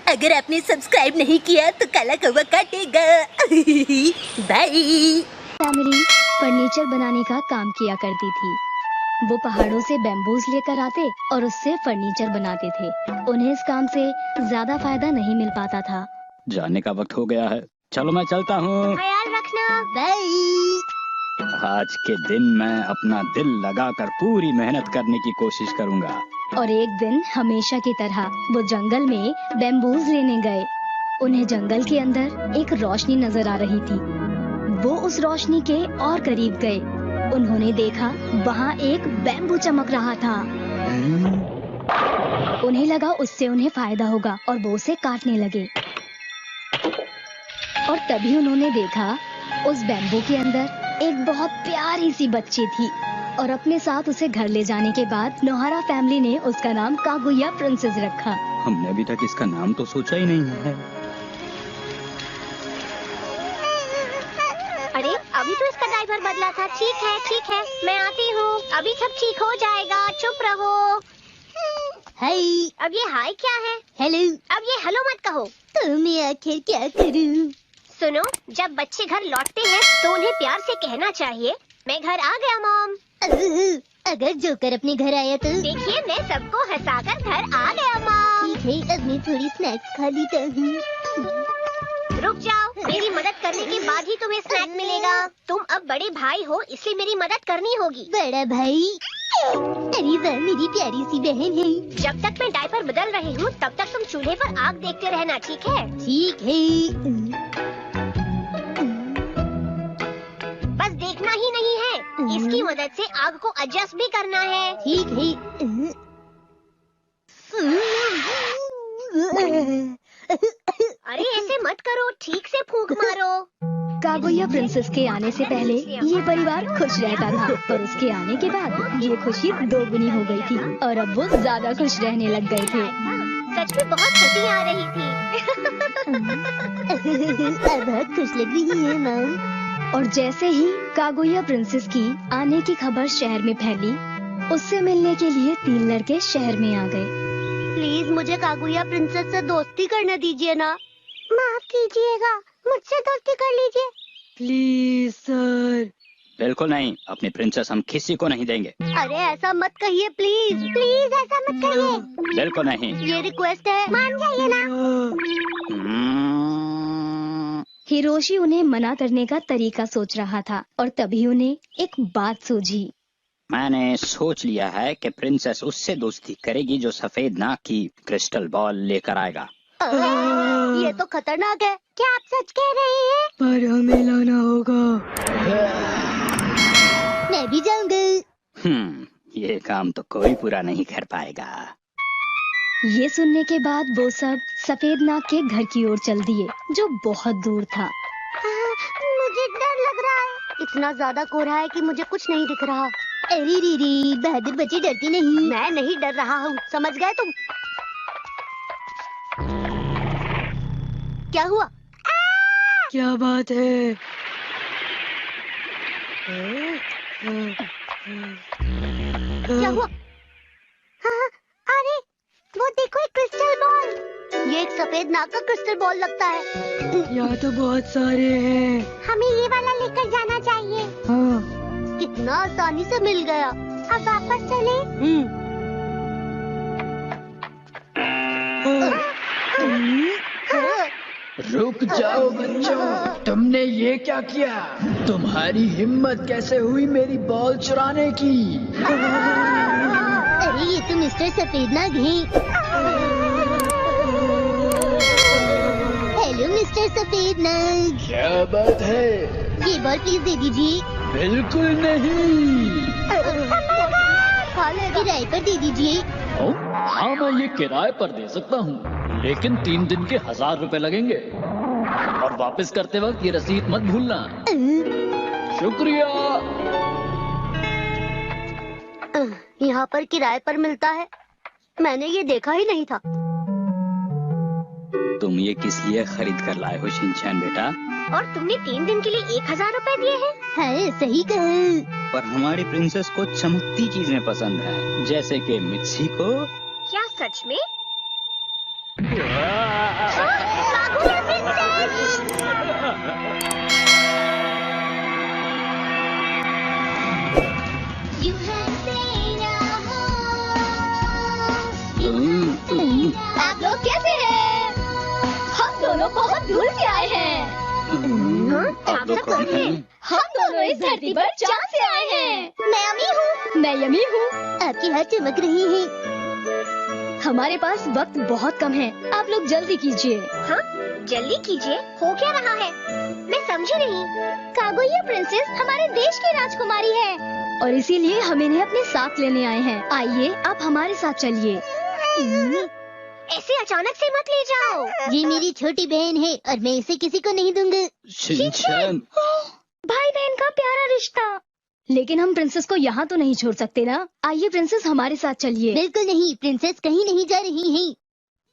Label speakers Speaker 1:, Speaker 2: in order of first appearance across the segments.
Speaker 1: अगर आपने सब्सक्राइब नहीं किया तो काला कौवा काटेगा। बाय।
Speaker 2: फैमिली फर्नीचर बनाने का काम किया करती थी। वो पहाड़ों से बैम्बूज लेकर आते और उससे फर्नीचर बनाते थे। उन्हें इस काम से ज्यादा फायदा नहीं मिल पाता था।
Speaker 3: जाने का वक्त हो गया है, चलो मैं चलता हूँ।
Speaker 1: ख्याल रखना। बाय।
Speaker 3: आज के दिन मैं अपना दिल लगाकर पूरी मेहनत करने की कोशिश करूँगा।
Speaker 2: और एक दिन हमेशा की तरह वो जंगल में बैम्बूज लेने गए। उन्हें जंगल के अंदर एक रोशनी नजर आ रही थी। वो उस रोशनी के और करीब गए। उन्होंने देखा वहाँ एक बैम्बू चमक रहा था। उन्हें लगा उससे उन्हें फायदा होगा और वो उसे काटने लगे। और तभी उन्होंने देखा उस बैम्बू के अंदर एक बहुत प्यारी सी बच्ची थी। और अपने साथ उसे घर ले जाने के बाद नोहारा फैमिली ने उसका नाम कागुया प्रिंसेस रखा।
Speaker 3: हमने अभी तक इसका नाम तो सोचा ही नहीं है।
Speaker 4: अरे अभी तो इसका ड्राइवर बदला था। ठीक है मैं आती हूँ। अभी सब ठीक हो जाएगा, चुप रहो।
Speaker 1: हाय।
Speaker 4: अब ये हाय क्या है?
Speaker 1: हेलो।
Speaker 4: अब ये हेलो मत कहो।
Speaker 1: तो मैं आखिर क्या करूँ?
Speaker 4: सुनो, जब बच्चे घर लौटते हैं तो उन्हें प्यार से कहना चाहिए, मैं घर आ गया मॉम।
Speaker 1: अगर जोकर अपने घर आया तो?
Speaker 4: देखिए मैं सबको हंसाकर घर आ गया मॉम।
Speaker 1: ठीक है, अब मैं थोड़ी स्नैक्स खा लेता हूँ।
Speaker 4: रुक जाओ, मेरी मदद करने के बाद ही तुम्हें स्नैक मिलेगा। तुम अब बड़े भाई हो इसलिए मेरी मदद करनी होगी।
Speaker 1: बड़ा भाई? अरे वाह, मेरी प्यारी सी बहन है।
Speaker 4: जब तक मैं डायपर बदल रही हूँ तब तक तुम चूल्हे पर आग देखते रहना, ठीक है?
Speaker 1: ठीक है।
Speaker 4: बस देखना ही नहीं है, इसकी मदद से आग को एडजस्ट भी करना है।
Speaker 1: ठीक है।
Speaker 4: अरे ऐसे मत करो, ठीक से फूंक मारो।
Speaker 2: कागुया प्रिंसेस के आने से पहले ये परिवार खुश रहता था, पर उसके आने के बाद ये खुशी दोगुनी हो गई थी और अब वो ज्यादा खुश रहने लग गए थे।
Speaker 4: सच में बहुत हंसी आ रही थी।
Speaker 1: अब बहुत खुश लग रही है माँ।
Speaker 2: और जैसे ही कागुया प्रिंसेस की आने की खबर शहर में फैली, उससे मिलने के लिए 3 लड़के शहर में आ गए।
Speaker 4: प्लीज मुझे कागुया प्रिंसेस से दोस्ती करने दीजिए ना। माफ कीजिएगा, मुझसे दोस्ती कर लीजिए।
Speaker 2: Please sir.
Speaker 3: बिल्कुल नहीं, अपनी प्रिंसेस हम किसी को नहीं देंगे।
Speaker 4: अरे ऐसा मत कहिए, प्लीज प्लीज ऐसा मत कहिए।
Speaker 3: बिल्कुल नहीं।
Speaker 4: ये रिक्वेस्ट है, मान जाइए ना।
Speaker 2: हिरोशी उन्हें मना करने का तरीका सोच रहा था और तभी उन्हें एक बात सूझी।
Speaker 3: मैंने सोच लिया है कि प्रिंसेस उससे दोस्ती करेगी जो सफेद नाक की क्रिस्टल बॉल लेकर आएगा।
Speaker 4: ये तो खतरनाक है। क्या आप सच कह रहे हैं?
Speaker 2: पर हमें लाना होगा।
Speaker 1: मैं भी जाऊंगा।
Speaker 3: ये काम तो कोई पूरा नहीं कर पाएगा।
Speaker 2: ये सुनने के बाद वो सब सफेद नाग के घर की ओर चल दिए, जो बहुत दूर था।
Speaker 4: मुझे डर लग रहा है। इतना ज्यादा कोहरा है कि मुझे कुछ नहीं दिख रहा।
Speaker 1: अरे रे, बहादुर बच्चे डरती नहीं।
Speaker 4: मैं नहीं डर रहा हूँ, समझ गए तुम? क्या हुआ?
Speaker 2: क्या बात है?
Speaker 4: क्या हुआ? हाँ, अरे वो देखो, एक क्रिस्टल बॉल। ये एक सफेद नाग का क्रिस्टल बॉल लगता है।
Speaker 2: यहाँ तो बहुत सारे हैं।
Speaker 4: हमें ये वाला लेकर जाना चाहिए।
Speaker 2: हाँ।
Speaker 4: कितना आसानी से मिल गया। अब वापस चले।
Speaker 5: रुक जाओ बच्चों, तुमने ये क्या किया? तुम्हारी हिम्मत कैसे हुई मेरी बॉल चुराने की?
Speaker 1: अरे ये तो मिस्टर सफेद नाग है। हेलो मिस्टर सफेद नाग।
Speaker 5: क्या बात है?
Speaker 1: ये बॉल प्लीज दे दीजिए।
Speaker 5: बिल्कुल नहीं।
Speaker 1: किराए पर दे दीजिए।
Speaker 5: हाँ मैं ये किराए पर दे सकता हूँ, लेकिन 3 दिन के 1000 रुपए लगेंगे। और वापस करते वक्त ये रसीद मत भूलना। शुक्रिया।
Speaker 4: यहाँ पर किराए पर मिलता है? मैंने ये देखा ही नहीं था।
Speaker 3: तुम ये किस लिए खरीद कर लाए हो शिनचैन बेटा?
Speaker 4: और तुमने 3 दिन के लिए 1000 रुपए दिए हैं?
Speaker 1: हाँ सही कहा।
Speaker 3: पर हमारी प्रिंसेस को चमकती चीजें पसंद है, जैसे कि मिर्ची को।
Speaker 4: क्या सच में? Kaguya princess!
Speaker 1: You have seen a
Speaker 2: आप लोग कैसे हैं? हम दोनों बहुत दूर से आए हैं।
Speaker 4: आप सब कौन है?
Speaker 2: हम दोनों इस धरती पर चांद से आए हैं।
Speaker 4: मैं अमी हूँ।
Speaker 2: मैं यमी हूँ।
Speaker 4: आपकी हाथ चमक रही है।
Speaker 2: हमारे पास वक्त बहुत कम है, आप लोग जल्दी कीजिए।
Speaker 4: हाँ, जल्दी कीजिए। हो क्या रहा है? मैं समझी नहीं। कागुया प्रिंसेस हमारे देश की राजकुमारी है।
Speaker 2: और इसीलिए हम इन्हें अपने साथ लेने आए हैं। आइए, आप हमारे साथ चलिए।
Speaker 4: ऐसे अचानक से मत ले जाओ। ये मेरी छोटी बहन है और मैं इसे किसी को नहीं दूंगा।
Speaker 3: शिनचैन,
Speaker 2: भाई बहन का प्यारा रिश्ता। लेकिन हम प्रिंसेस को यहाँ तो नहीं छोड़ सकते ना। आइए प्रिंसेस, हमारे साथ चलिए।
Speaker 4: बिल्कुल नहीं, प्रिंसेस कहीं नहीं जा रही है।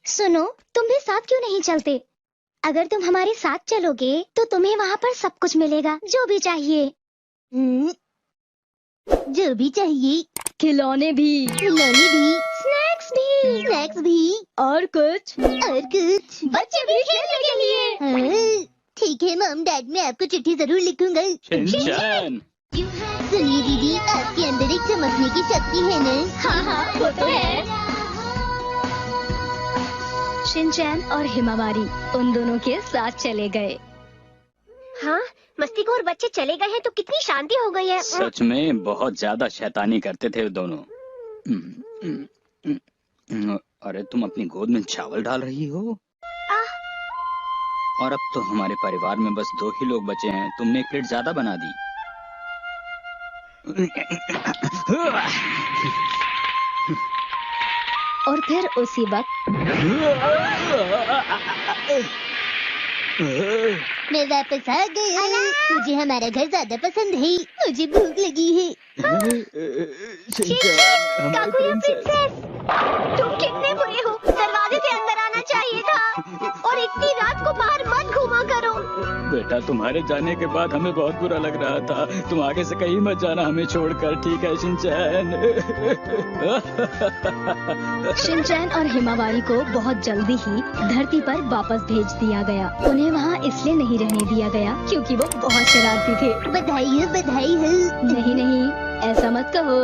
Speaker 4: सुनो, तुम भी साथ क्यों नहीं चलते? अगर तुम हमारे साथ चलोगे तो तुम्हें वहाँ पर सब कुछ मिलेगा, जो भी चाहिए। जो भी चाहिए।
Speaker 2: खिलौने भी,
Speaker 4: खिलौने भी,
Speaker 2: स्नैक्स भी,
Speaker 4: स्नैक्स भी,
Speaker 2: और कुछ
Speaker 4: बच्चे भी खेलने के लिए। ठीक है मॉम डैड, मैं आपको चिट्ठी जरूर लिखूंगा।
Speaker 3: शिनचैन,
Speaker 4: सुनिए दीदी, आपके अंदर एक चमकने की शक्ति है ना?
Speaker 2: हाँ, वो तो है। शिनचैन और हिमावारी उन दोनों के साथ चले गए।
Speaker 4: हाँ, मस्तीखोर बच्चे चले गए हैं तो कितनी शांति हो गई है।
Speaker 3: सच में बहुत ज्यादा शैतानी करते थे वो दोनों। अरे तुम अपनी गोद में चावल डाल रही हो? और अब तो हमारे परिवार में बस 2 ही लोग बचे हैं। तुमने एक प्लेट ज्यादा बना दी।
Speaker 2: और फिर उसी वक्त
Speaker 4: मैं वापस आ गई। मुझे हमारा घर ज्यादा पसंद है। मुझे भूख लगी है। कागुया प्रिंसेस, तुम कितने बुरे हो। दरवाजे से अंदर आना चाहिए था और इतनी रात को बाहर मत घूमा करो।
Speaker 5: बेटा, तुम्हारे जाने के बाद हमें बहुत बुरा लग रहा था। तुम आगे से कहीं मत जाना हमें छोड़कर, ठीक है शिनचैन?
Speaker 2: शिनचैन और हिमावारी को बहुत जल्दी ही धरती पर वापस भेज दिया गया। उन्हें वहाँ इसलिए नहीं रहने दिया गया क्योंकि वो बहुत शरारती थे।
Speaker 4: बधाई हो, बधाई हो।
Speaker 2: नहीं नहीं, ऐसा मत कहो।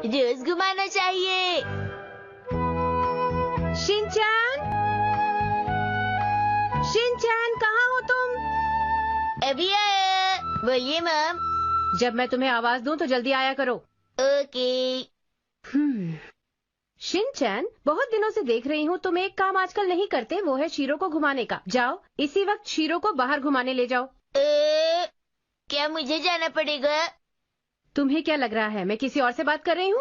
Speaker 4: रोज घुमाना चाहिए।
Speaker 6: शिनचैन, शिनचैन कहाँ हो तुम?
Speaker 4: अभी आया। बोलिए मॉम।
Speaker 6: जब मैं तुम्हें आवाज दूं तो जल्दी आया करो।
Speaker 4: ओके।
Speaker 6: शिनचैन, बहुत दिनों से देख रही हूँ तुम एक काम आजकल नहीं करते, वो है शीरो को घुमाने का। जाओ, इसी वक्त शीरो को बाहर घुमाने ले जाओ।
Speaker 4: क्या मुझे जाना पड़ेगा?
Speaker 6: तुम्हें क्या लग रहा है मैं किसी और से बात कर रही हूँ?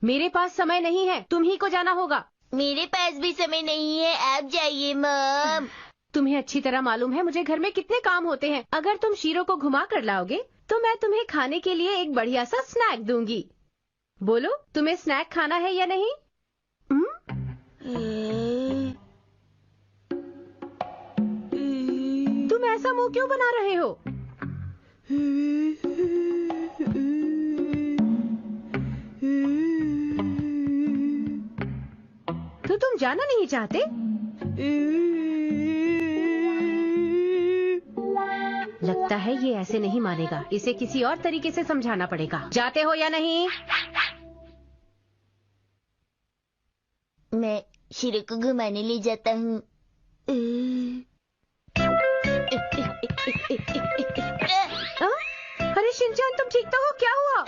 Speaker 6: मेरे पास समय नहीं है, तुम ही को जाना होगा।
Speaker 4: मेरे पास भी समय नहीं है, आप जाइए मॉम।
Speaker 6: तुम्हें अच्छी तरह मालूम है मुझे घर में कितने काम होते हैं। अगर तुम शीरो को घुमा कर लाओगे तो मैं तुम्हें खाने के लिए एक बढ़िया सा स्नैक दूंगी। बोलो, तुम्हें स्नैक खाना है या नहीं? तुम ऐसा मुंह क्यों बना रहे हो? तो तुम जाना नहीं चाहते? लगता है ये ऐसे नहीं मानेगा, इसे किसी और तरीके से समझाना पड़ेगा। जाते हो या नहीं?
Speaker 4: मैं शीरो को घुमाने ले जाता हूँ।
Speaker 6: अरे शिनचैन, तुम ठीक तो हो? क्या हुआ?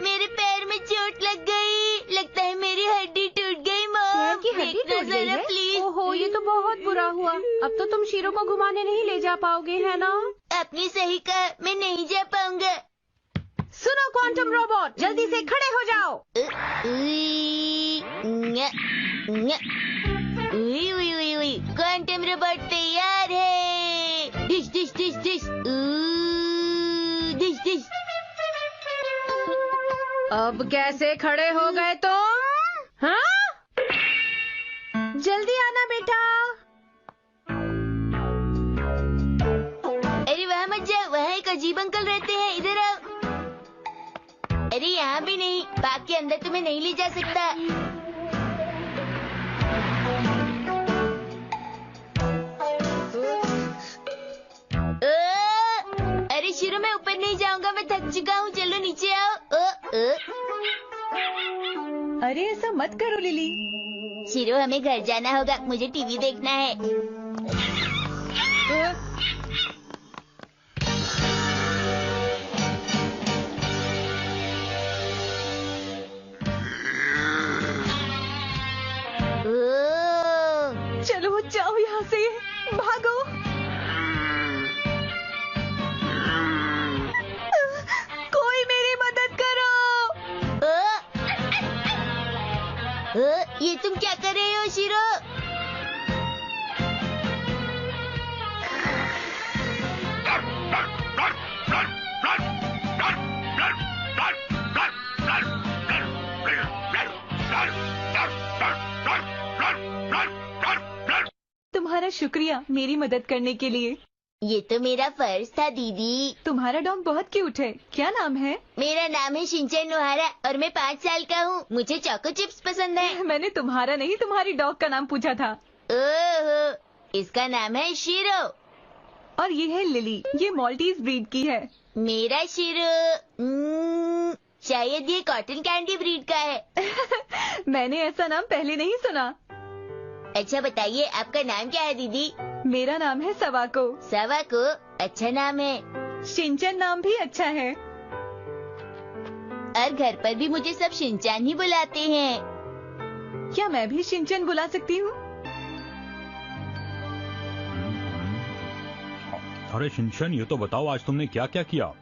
Speaker 4: मेरे पैर में चोट लग गई। लगता है मेरी हड्डी टूट गई मॉम।
Speaker 6: पैर की हड्डी टूट गई है?
Speaker 4: प्लीज।
Speaker 6: ओहो, ये तो बहुत बुरा हुआ। अब तो तुम शीरो को घुमाने नहीं ले जा पाओगे, है ना?
Speaker 4: आपने सही कहा, मैं नहीं जा पाऊंगा।
Speaker 6: सुनो क्वांटम रोबोट, जल्दी से खड़े हो जाओ।
Speaker 4: क्वांटम रोबोट तैयार है। Dish dish dish dish dish dish.
Speaker 6: अब कैसे खड़े हो गए तुम? हाँ? जल्दी आना बेटा।
Speaker 4: अरे वहाँ मत जाओ, वहाँ एक अजीब अंकल रहते हैं, इधर आओ। अरे यहाँ भी नहीं, पार्क के अंदर तुम्हें नहीं ले जा सकता। शीरो मैं ऊपर नहीं जाऊंगा, मैं थक चुका हूँ, चलो नीचे आओ।
Speaker 7: अरे ऐसा मत करो लिली।
Speaker 4: शीरो हमें घर जाना होगा, मुझे टीवी देखना है।
Speaker 7: चलो जाओ यहाँ से, भागो। कोई मेरी मदद करो।
Speaker 4: ये तुम क्या कर रहे हो शीरो?
Speaker 7: तुम्हारा शुक्रिया मेरी मदद करने के लिए।
Speaker 4: ये तो मेरा फर्ज था दीदी।
Speaker 7: तुम्हारा डॉग बहुत क्यूट है, क्या नाम है?
Speaker 4: मेरा नाम है शिनचैन नोहारा और मैं 5 साल का हूँ। मुझे चोको चिप्स पसंद है।
Speaker 7: मैंने तुम्हारा नहीं, तुम्हारी डॉग का नाम पूछा था।
Speaker 4: ओहो, इसका नाम है शीरो।
Speaker 7: और ये है लिली, ये मॉल्टीज ब्रीड की है।
Speaker 4: मेरा शीरो शायद ये कॉटन कैंडी ब्रीड का है।
Speaker 7: मैंने ऐसा नाम पहले नहीं सुना।
Speaker 4: अच्छा बताइए, आपका नाम क्या है दीदी?
Speaker 7: मेरा नाम है सवाको।
Speaker 4: सवाको, अच्छा नाम है।
Speaker 7: शिनचैन नाम भी अच्छा है।
Speaker 4: और घर पर भी मुझे सब शिनचैन ही बुलाते हैं।
Speaker 7: क्या मैं भी शिनचैन बुला सकती हूँ?
Speaker 8: अरे शिनचैन, ये तो बताओ आज तुमने क्या क्या किया?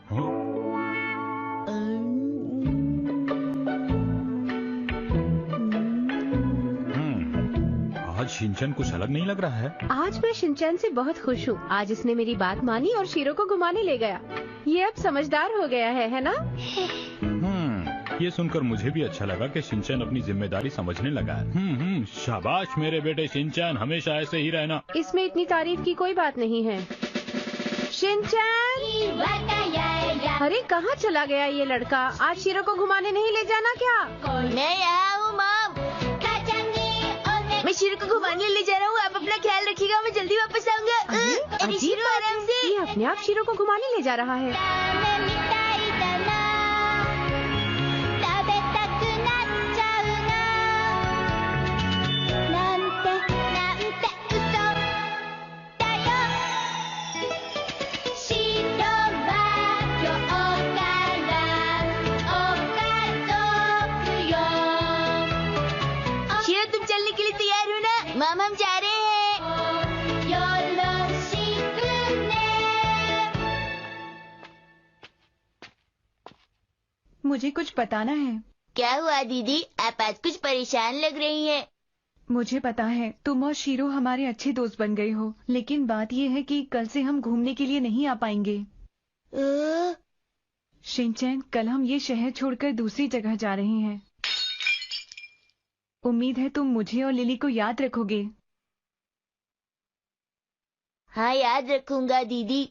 Speaker 8: आज शिनचैन कुछ अलग नहीं लग रहा है।
Speaker 6: आज मैं शिनचैन से बहुत खुश हूँ। आज इसने मेरी बात मानी और शीरो को घुमाने ले गया। ये अब समझदार हो गया है ना?
Speaker 8: ये सुनकर मुझे भी अच्छा लगा कि शिनचैन अपनी जिम्मेदारी समझने लगा है। शाबाश मेरे बेटे शिनचैन, हमेशा ऐसे ही रहना।
Speaker 6: इसमें इतनी तारीफ की कोई बात नहीं है। शिनचैन, अरे कहाँ चला गया ये लड़का? आज शीरो को घुमाने नहीं ले जाना क्या?
Speaker 4: मैं यहाँ हूँ मॉम। मैं शीरो को घुमाने ले जा रहा हूँ, आप अपना ख्याल रखिएगा, मैं जल्दी वापस आऊंगा। अरे शीरो आराम से।
Speaker 6: ये अपने आप शीरो को घुमाने ले जा रहा है।
Speaker 4: शीरो तुम चलने के लिए तैयार हो ना? मॉम हम जा रहे हैं।
Speaker 7: मुझे कुछ बताना है।
Speaker 4: क्या हुआ दीदी, आप आज कुछ परेशान लग रही हैं।
Speaker 7: मुझे पता है तुम और शीरो हमारे अच्छे दोस्त बन गए हो, लेकिन बात यह है कि कल से हम घूमने के लिए नहीं आ पाएंगे। शिनचैन, कल हम ये शहर छोड़कर दूसरी जगह जा रहे हैं। उम्मीद है तुम मुझे और लिली को याद रखोगे।
Speaker 4: हाँ याद रखूंगा दीदी।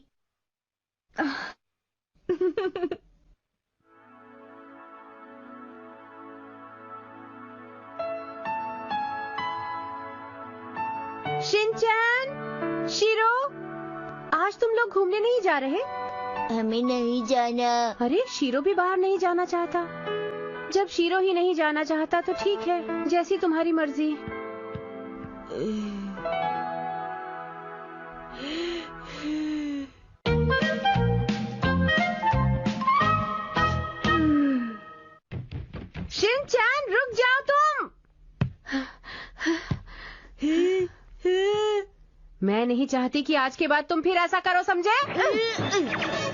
Speaker 6: शिनचैन, शीरो, आज तुम लोग घूमने नहीं जा रहे?
Speaker 4: हमें नहीं जाना।
Speaker 6: अरे शीरो भी बाहर नहीं जाना चाहता। जब शीरो ही नहीं जाना चाहता तो ठीक है, जैसी तुम्हारी मर्जी। शिनचैन रुक जाओ तुम। मैं नहीं चाहती कि आज के बाद तुम फिर ऐसा करो, समझे?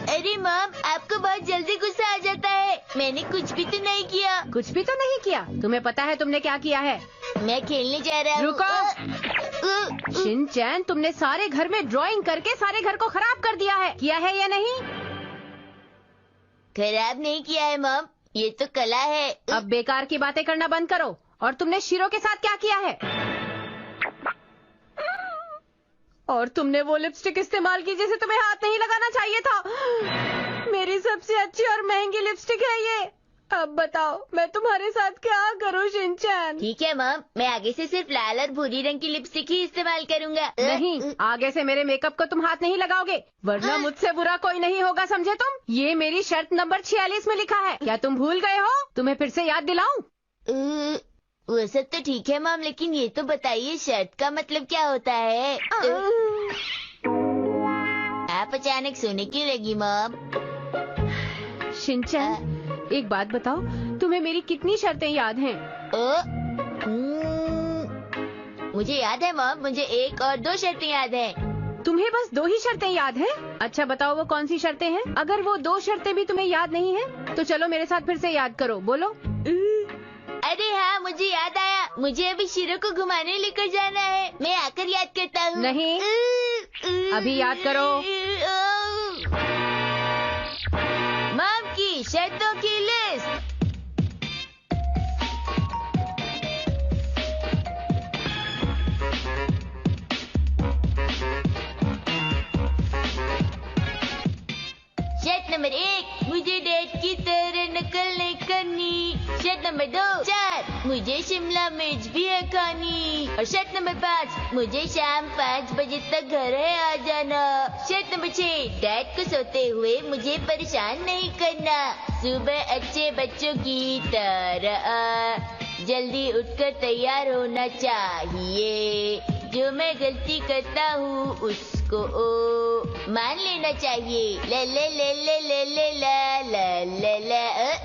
Speaker 4: अरे मॉम, आपको बहुत जल्दी गुस्सा आ जाता है। मैंने कुछ भी तो नहीं किया।
Speaker 6: कुछ भी तो नहीं किया? तुम्हें पता है तुमने क्या किया है?
Speaker 4: मैं खेलने जा रहा हूँ।
Speaker 6: रुको। शिनचैन, तुमने सारे घर में ड्राइंग करके सारे घर को खराब कर दिया है। किया है या नहीं?
Speaker 4: खराब नहीं किया है मॉम, ये तो कला है।
Speaker 6: अब बेकार की बातें करना बंद करो। और तुमने शीरो के साथ क्या किया है? और तुमने वो लिपस्टिक इस्तेमाल की जिसे तुम्हें हाथ नहीं लगाना चाहिए था। मेरी सबसे अच्छी और महंगी लिपस्टिक है ये। अब बताओ मैं तुम्हारे साथ क्या करूं शिनचैन?
Speaker 4: ठीक है मॉम, मैं आगे से सिर्फ लाल और भूरी रंग की लिपस्टिक ही इस्तेमाल करूंगा।
Speaker 6: नहीं, आगे से मेरे मेकअप को तुम हाथ नहीं लगाओगे, वरना मुझसे बुरा कोई नहीं होगा, समझे तुम? ये मेरी शर्त नंबर 46 में लिखा है, क्या तुम भूल गए हो? तुम्हें फिर से याद दिलाऊं?
Speaker 4: वो सब तो ठीक है मॉम, लेकिन ये तो बताइए शर्त का मतलब क्या होता है? आप अचानक सोने क्यों लगी मॉम?
Speaker 6: शिनचैन, एक बात बताओ, तुम्हें मेरी कितनी शर्तें याद हैं?
Speaker 4: मुझे याद है मॉम, मुझे 1 और 2 शर्तें याद हैं।
Speaker 6: तुम्हें बस 2 ही शर्तें याद हैं? अच्छा बताओ वो कौन सी शर्तें हैं? अगर वो 2 शर्तें भी तुम्हें याद नहीं है तो चलो मेरे साथ फिर से याद करो, बोलो।
Speaker 4: अरे हाँ, मुझे याद आया, मुझे अभी शीरो को घुमाने लेकर जाना है, मैं आकर याद करता हूँ।
Speaker 6: नहीं, अभी याद करो।
Speaker 4: मॉम की शर्तों की लिस्ट। शर्त नंबर 1, मुझे डैड की तरह नकल नहीं करनी। शर्त नंबर 2, 4, मुझे शिमला मिर्च भी है खानी। और शर्त नंबर 5, मुझे शाम 5 बजे तक घर है आ जाना। शर्त नंबर 6, डैड को सोते हुए मुझे परेशान नहीं करना। सुबह अच्छे बच्चों की तरह जल्दी उठकर तैयार होना चाहिए। जो मैं गलती करता हूँ उसको मान लेना चाहिए। ले ले ले ले ले ले ला ला ला ला।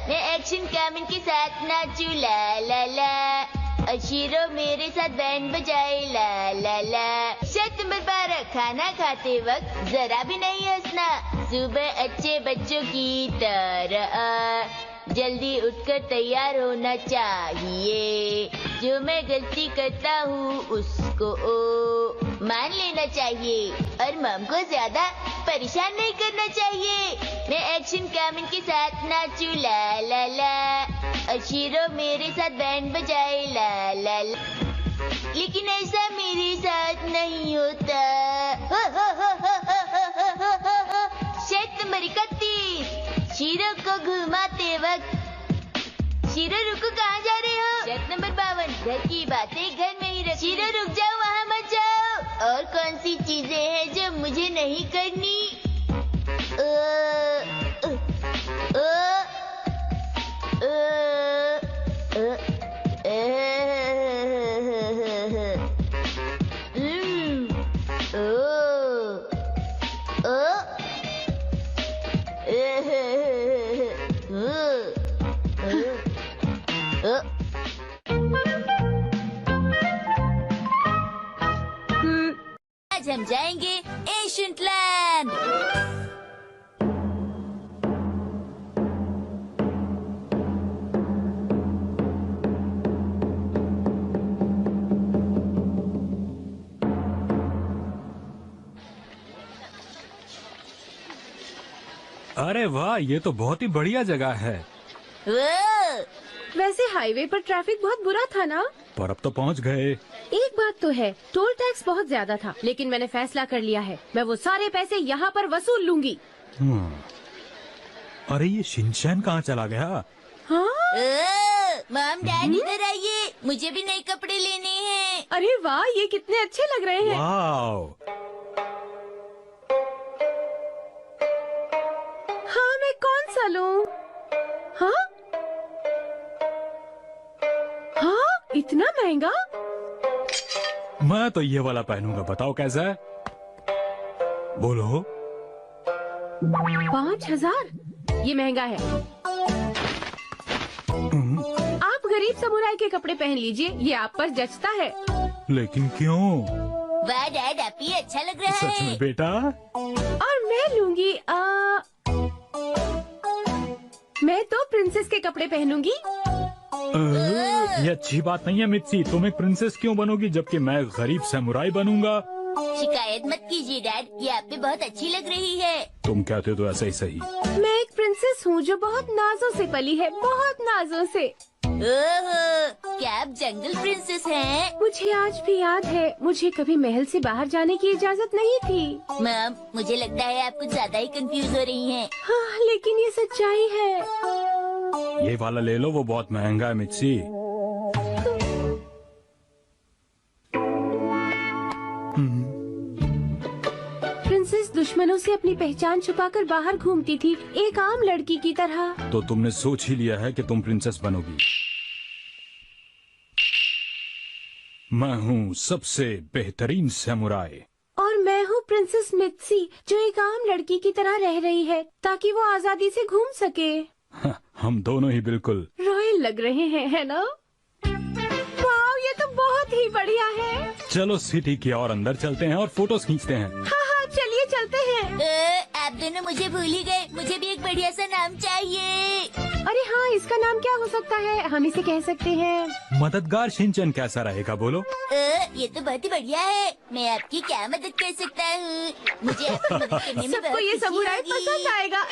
Speaker 4: मैं एक्शन कैमन के साथ नाचू ला ला ला। और शीरो मेरे साथ बैंड बजाए ला ला ला। शर्त नंबर 12, खाना खाते वक्त जरा भी नहीं हंसना। सुबह अच्छे बच्चों की तरह जल्दी उठकर तैयार होना चाहिए। जो मैं गलती करता हूँ उसको मान लेना चाहिए और मम को ज्यादा परेशान नहीं करना चाहिए। मैं एक्शन कैमन के साथ नाचू ला ला ला। और शीरो मेरे साथ बैंड बजाए ला ला ला। लेकिन ऐसा मेरे साथ नहीं होता। शर्त नंबर 31, शीरो को घुमाते वक्त। शीरो रुको, कहाँ जा रहे हो? शर्त नंबर 52, घर की बातें घर में ही रखो। शीरो रुक जाओ, वहाँ मत जाओ। और कौन सी चीजें हैं जो मुझे नहीं करनी? आज हम जाएंगे एशियंट लैंड।
Speaker 8: अरे वाह, ये तो बहुत ही बढ़िया जगह है।
Speaker 6: वैसे हाईवे पर ट्रैफिक बहुत बुरा था ना?
Speaker 8: पर अब तो पहुंच गए।
Speaker 6: एक बात तो है, टोल टैक्स बहुत ज्यादा था, लेकिन मैंने फैसला कर लिया है, मैं वो सारे पैसे यहाँ पर वसूल लूंगी।
Speaker 8: अरे ये शिनचैन कहाँ चला गया?
Speaker 6: हाँ?
Speaker 4: मॉम डैड इधर आइए, मुझे भी नए कपड़े लेने हैं।
Speaker 6: अरे वाह, ये कितने अच्छे लग रहे हैं।
Speaker 8: वाओ।
Speaker 6: हाँ, मैं कौन सा लूं? हाँ? हाँ, इतना महंगा?
Speaker 8: मैं तो ये वाला पहनूंगा, बताओ कैसा है? बोलो।
Speaker 6: 5000? ये महंगा है। आप गरीब समुराई के कपड़े पहन लीजिए, ये आप पर जचता है।
Speaker 8: लेकिन क्यों?
Speaker 4: वाह डैड, आप ही अच्छा लग रहा है।
Speaker 8: सच में बेटा?
Speaker 6: और मैं लूंगी मैं तो प्रिंसेस के कपड़े पहनूंगी।
Speaker 8: ये अच्छी बात नहीं है मित्सी, तुम एक प्रिंसेस क्यों बनोगी जबकि मैं गरीब समुराई बनूंगा?
Speaker 4: शिकायत मत कीजिए डैड, ये आप पे बहुत अच्छी लग रही है।
Speaker 8: तुम कहते हो तो ऐसा ही सही।
Speaker 6: मैं एक प्रिंसेस हूँ जो बहुत नाजों से पली है, बहुत नाजों से।
Speaker 4: ओहो, क्या आप जंगल प्रिंसेस हैं?
Speaker 6: मुझे आज भी याद है, मुझे कभी महल से बाहर जाने की इजाजत नहीं थी।
Speaker 4: मैम, मुझे लगता है आप कुछ ज्यादा ही कंफ्यूज हो रही हैं।
Speaker 6: हाँ, लेकिन ये सच्चाई है।
Speaker 8: ये वाला ले लो, वो बहुत महंगा है मिच्ची।
Speaker 6: प्रिंसेस दुश्मनों से अपनी पहचान छुपाकर बाहर घूमती थी, एक आम लड़की की तरह।
Speaker 8: तो तुमने सोच ही लिया है कि तुम प्रिंसेस बनोगी। मैं हूँ सबसे बेहतरीन सैमुराई।
Speaker 6: और मैं हूँ प्रिंसेस मित्सी, जो एक आम लड़की की तरह रह रही है ताकि वो आजादी से घूम सके।
Speaker 8: हम दोनों ही बिल्कुल
Speaker 6: रॉयल लग रहे हैं, है ना? वाह, ये तो बहुत ही बढ़िया है।
Speaker 8: चलो सिटी की और अंदर चलते हैं और फोटोज खींचते हैं।
Speaker 6: हाँ हाँ, चलिए चलते हैं।
Speaker 4: आप दोनों मुझे भूल ही गए, मुझे भी एक बढ़िया सा नाम चाहिए।
Speaker 6: अरे हाँ, इसका नाम क्या हो सकता है? हम इसे कह सकते हैं
Speaker 8: मददगार शिनचैन कैसा रहेगा बोलो?
Speaker 4: ये तो बहुत ही बढ़िया है। मैं आपकी क्या मदद कर सकता हूँ? मुझे आपकी मदद करने में
Speaker 6: सबको
Speaker 4: बहुत
Speaker 6: ये
Speaker 4: खुशी
Speaker 6: समुराई
Speaker 4: होगी।
Speaker 6: पसंद आएगा।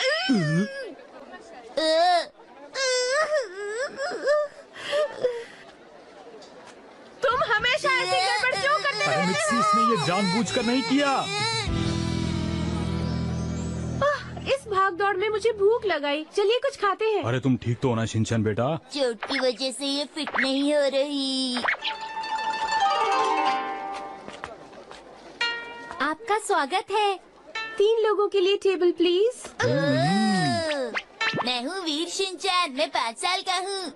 Speaker 6: तुम हमेशा ऐसी गड़बड़ क्यों करते
Speaker 8: अरे
Speaker 6: रहते
Speaker 8: मिक्सी,
Speaker 6: हो?
Speaker 8: इसने ये जानबूझकर नहीं किया।
Speaker 6: इस भाग दौड़ में मुझे भूख लगाई। चलिए कुछ खाते हैं।
Speaker 8: अरे तुम ठीक तो हो ना शिनचैन बेटा?
Speaker 4: चोट की वजह से ये फिट नहीं हो रही।
Speaker 6: आपका स्वागत है। 3 लोगों के लिए टेबल प्लीज।
Speaker 4: मैं हूँ वीर शिनचैन, मैं 5 साल का हूँ।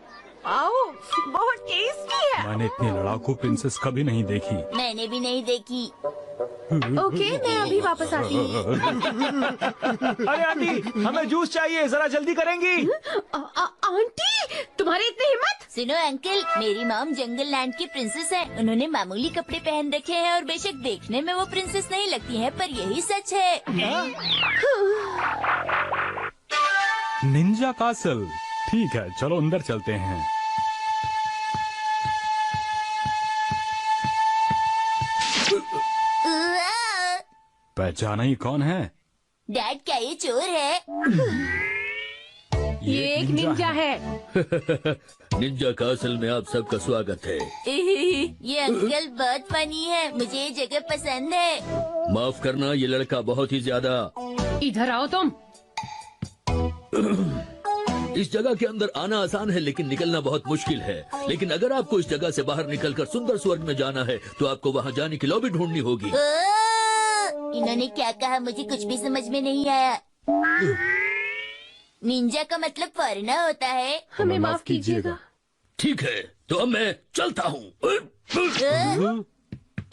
Speaker 6: आओ, बहुत टेस्टी है।
Speaker 8: मैंने इतनी लड़ाकू प्रिंसेस कभी नहीं देखी।
Speaker 4: मैंने भी नहीं देखी।
Speaker 6: ओके, मैं अभी वापस आती हूँ।
Speaker 9: अरे आंटी, हमें जूस चाहिए, जरा जल्दी करेंगी?
Speaker 6: आंटी, तुम्हारी इतनी हिम्मत?
Speaker 4: सुनो अंकल, मेरी मॉम जंगल लैंड की प्रिंसेस है। उन्होंने मामूली कपड़े पहन रखे हैं और बेशक देखने में वो प्रिंसेस नहीं लगती हैं, पर यही सच है।
Speaker 8: Ninja castle. ठीक है, चलो अंदर चलते हैं। पहचाना ही कौन है?
Speaker 4: डैड, क्या ये चोर है?
Speaker 6: ये एक निंजा है।
Speaker 5: निंजा कासल में आप सबका स्वागत है।
Speaker 4: ये अंकल बहुत फनी है, मुझे ये जगह पसंद है।
Speaker 5: माफ करना, ये लड़का बहुत ही ज्यादा।
Speaker 6: इधर आओ तुम।
Speaker 5: इस जगह के अंदर आना आसान है लेकिन निकलना बहुत मुश्किल है। लेकिन अगर आपको इस जगह से बाहर निकलकर सुंदर स्वर्ग में जाना है तो आपको वहाँ जाने की लॉबी ढूंढनी होगी।
Speaker 4: इन्होंने क्या कहा, मुझे कुछ भी समझ में नहीं आया। निंजा का मतलब फॉरेनर होता है।
Speaker 6: हमें माफ कीजिएगा।
Speaker 5: ठीक है, तो अब मैं चलता हूँ।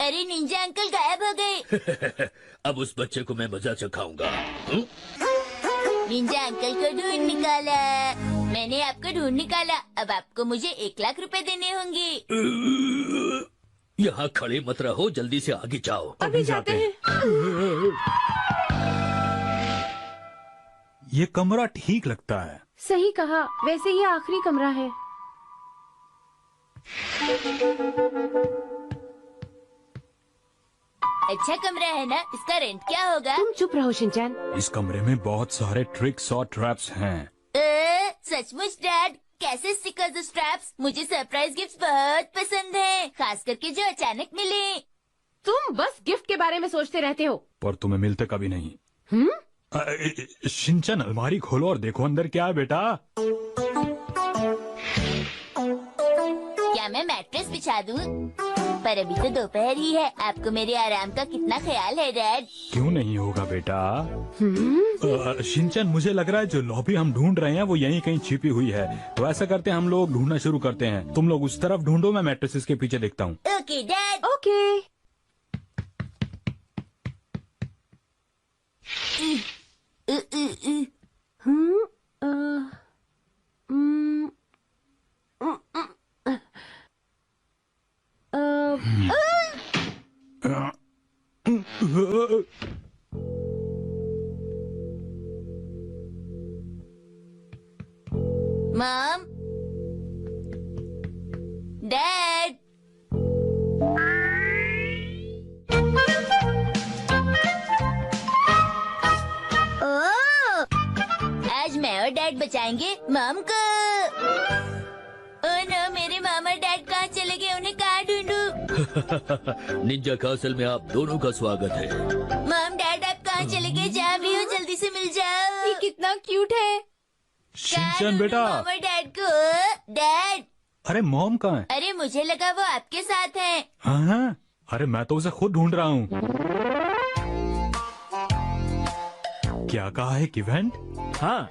Speaker 4: अरे निंजा अंकल गायब हो गए।
Speaker 5: अब उस बच्चे को मैं मजा चखाऊंगा।
Speaker 4: निंजा अंकल को ढूंढ निकाला। मैंने आपको ढूंढ निकाला। अब आपको मुझे 1 लाख रुपए देने होंगे।
Speaker 5: यहाँ खड़े मत रहो, जल्दी से आगे जाओ।
Speaker 6: अभी जाते हैं।
Speaker 8: ये कमरा ठीक लगता है।
Speaker 6: सही कहा, वैसे ये आखिरी कमरा है।
Speaker 4: अच्छा कमरा है ना, इसका रेंट क्या होगा?
Speaker 6: तुम चुप रहो शिनचैन।
Speaker 8: इस कमरे में बहुत सारे ट्रिक्स और ट्रैप्स हैं।
Speaker 4: सचमुच डैड? कैसे स्टिकर्स और स्ट्रैप्स? मुझे सरप्राइज गिफ्ट बहुत पसंद है, खास करके जो अचानक मिले।
Speaker 6: तुम बस गिफ्ट के बारे में सोचते रहते हो।
Speaker 8: पर तुम्हें मिलते कभी नहीं। शिनचैन, अलमारी खोलो और देखो अंदर क्या है बेटा।
Speaker 4: क्या मैं मैट्रेस बिछा दूं? पर अभी तो दोपहर ही है। आपको मेरे आराम का कितना ख्याल है डैड?
Speaker 8: क्यों नहीं होगा बेटा? शिनचैन, मुझे लग रहा है जो लॉबी हम ढूंढ रहे हैं वो यहीं कहीं छिपी हुई है। तो ऐसा करते हैं, हम लोग ढूंढना शुरू करते हैं। तुम लोग उस तरफ ढूंढो, मैं मैट्रेसेस के पीछे देखता हूँ।
Speaker 4: Okay dad.
Speaker 6: Okay.
Speaker 4: Mom, dad, आज मैं और डैड बचाएंगे मॉम को। ओह नो, मेरे मॉम और डैड कहाँ चले गए? उन्हें कहाँ ढूंढूं?
Speaker 5: निंजा कासल में आप दोनों का स्वागत है।
Speaker 4: मॉम डैड, आप कहाँ चले गए? जहाँ भी हो जल्दी से मिल जाओ।
Speaker 6: ये कितना क्यूट है।
Speaker 8: शिनचैन बेटा।
Speaker 4: मॉम और डैड को। डैड।
Speaker 8: अरे मॉम कहाँ है?
Speaker 4: अरे मुझे लगा वो आपके साथ हैं।
Speaker 8: हाँ, अरे मैं तो उसे खुद ढूंढ रहा हूँ। क्या कहा है इवेंट?
Speaker 9: हाँ,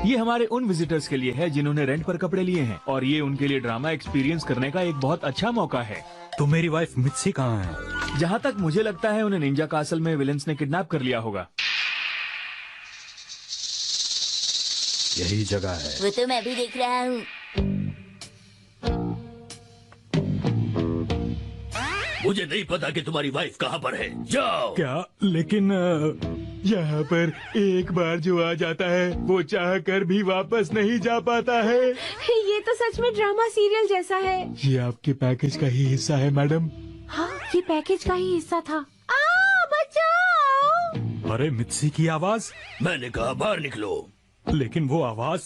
Speaker 9: ये हमारे उन विजिटर्स के लिए है जिन्होंने रेंट पर कपड़े लिए हैं, और ये उनके लिए ड्रामा एक्सपीरियंस करने का एक बहुत अच्छा मौका है।
Speaker 8: तो मेरी वाइफ मित्सी कहाँ है?
Speaker 9: जहाँ तक मुझे लगता है उन्हें निंजा कासल में विलेंस ने किडनैप कर लिया होगा।
Speaker 8: यही जगह है।
Speaker 4: वो तो मैं भी देख रहा हूँ।
Speaker 10: मुझे नहीं पता कि तुम्हारी वाइफ कहाँ पर है। जाओ।
Speaker 8: क्या? लेकिन यहाँ पर एक बार जो आ जाता है वो चाह कर भी वापस नहीं जा पाता है।
Speaker 6: ये तो सच में ड्रामा सीरियल जैसा है।
Speaker 8: ये आपके पैकेज का ही हिस्सा है मैडम।
Speaker 6: हाँ, ये पैकेज का ही हिस्सा था। बचाओ!
Speaker 8: अरे मित्सी की आवाज।
Speaker 10: मैंने कहा बाहर निकलो।
Speaker 8: लेकिन वो आवाज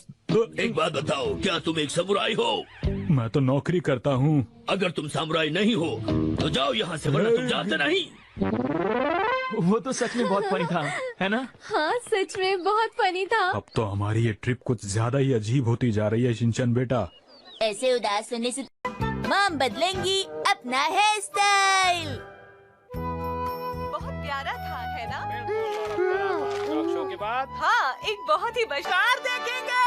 Speaker 10: एक बात बताओ, क्या तुम एक समुराई हो?
Speaker 8: मैं तो नौकरी करता हूँ।
Speaker 10: अगर तुम समुराई नहीं हो तो जाओ यहाँ से, वरना तुम जाते नहीं।
Speaker 9: वो तो सच में बहुत फनी था, है ना?
Speaker 6: हाँ, सच में बहुत फनी था।
Speaker 8: अब तो हमारी ये ट्रिप कुछ ज्यादा ही अजीब होती जा रही है शिनचैन बेटा।
Speaker 4: ऐसे उदास होने से मॉम बदलेंगी अपना हेयर स्टाइल।
Speaker 11: बहुत प्यारा था, है ना?
Speaker 9: शो के बाद
Speaker 11: हाँ, एक बहुत ही मशहूर
Speaker 9: देखेंगे।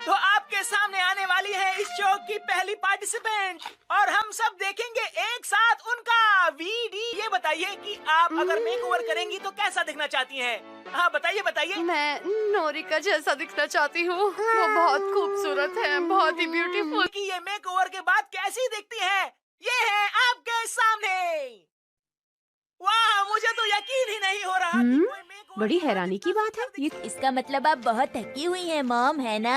Speaker 9: तो आपके सामने आने वाली है इस शो की पहली पार्टिसिपेंट, और हम सब देखेंगे एक साथ उनका वीडियो। ये बताइए कि आप अगर मेकओवर करेंगी तो कैसा दिखना चाहती हैं? हाँ बताइए बताइए।
Speaker 11: मैं नोरिका जैसा दिखना चाहती हूँ। वो बहुत खूबसूरत है, बहुत ही ब्यूटीफुल।
Speaker 9: कि ये मेकओवर के बाद कैसी दिखती है, ये है आपके सामने। वाह, मुझे तो यकीन ही नहीं हो रहा।
Speaker 6: बड़ी हैरानी की बात है ये।
Speaker 4: इसका मतलब आप बहुत थकी हुई हैं मॉम, है ना?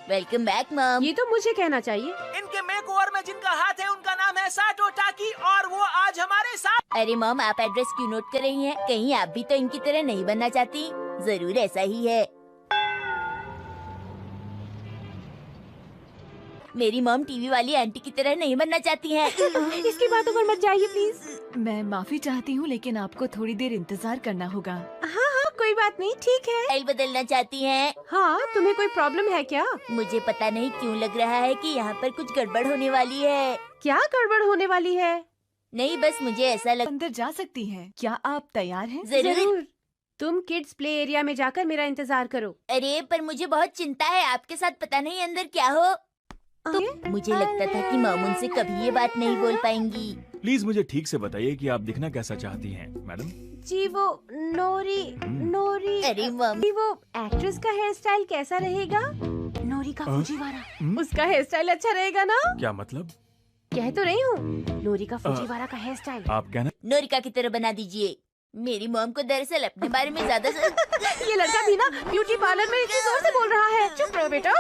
Speaker 4: Welcome back mom.
Speaker 6: ये तो मुझे कहना चाहिए।
Speaker 9: इनके मेकओवर में जिनका हाथ है उनका नाम है साटो टाकी, और वो आज हमारे साथ।
Speaker 4: अरे मॉम, आप एड्रेस क्यों नोट कर रही हैं? कहीं आप भी तो इनकी तरह नहीं बनना चाहती? जरूर ऐसा ही है। मेरी मॉम टीवी वाली आंटी की तरह नहीं बनना चाहती है।
Speaker 6: इसकी बातों पर मत जाइए प्लीज।
Speaker 11: मैं माफी चाहती हूँ, लेकिन आपको थोड़ी देर इंतजार करना होगा।
Speaker 6: हाँ, कोई बात नहीं, ठीक है।
Speaker 4: स्टाइल बदलना चाहती हैं?
Speaker 6: हाँ, तुम्हें कोई प्रॉब्लम है क्या?
Speaker 4: मुझे पता नहीं क्यों लग रहा है कि यहाँ पर कुछ गड़बड़ होने वाली है।
Speaker 6: क्या गड़बड़ होने वाली है?
Speaker 4: नहीं, बस मुझे ऐसा लग।
Speaker 11: अंदर जा सकती हैं। क्या आप तैयार हैं?
Speaker 4: जरूर।
Speaker 6: तुम किड्स प्ले एरिया में जाकर मेरा इंतजार करो।
Speaker 4: अरे पर मुझे बहुत चिंता है, आपके साथ पता नहीं अंदर क्या हो। तो मुझे लगता था कि मॉम उनसे कभी ये बात नहीं बोल पाएंगी।
Speaker 9: प्लीज मुझे ठीक से बताइए कि आप दिखना कैसा चाहती हैं, मैडम?
Speaker 6: जी वो नोरी।
Speaker 4: अरे मॉम,
Speaker 6: वो एक्ट्रेस का हेयर स्टाइल कैसा रहेगा?
Speaker 11: नोरी का फुजीवारा।
Speaker 6: उसका हेयर स्टाइल अच्छा रहेगा ना?
Speaker 9: क्या मतलब?
Speaker 6: कह तो रही हूँ, नोरी का फुजीवारा का हेयर स्टाइल।
Speaker 9: आप कहना
Speaker 4: नोरिका की तरह बना दीजिए। मेरी मॉम को दरअसल अपने बारे में ज्यादा
Speaker 6: ये लड़का भी ना ब्यूटी पार्लर में इतनी जोर से बोल रहा है। चुप रहो बेटा।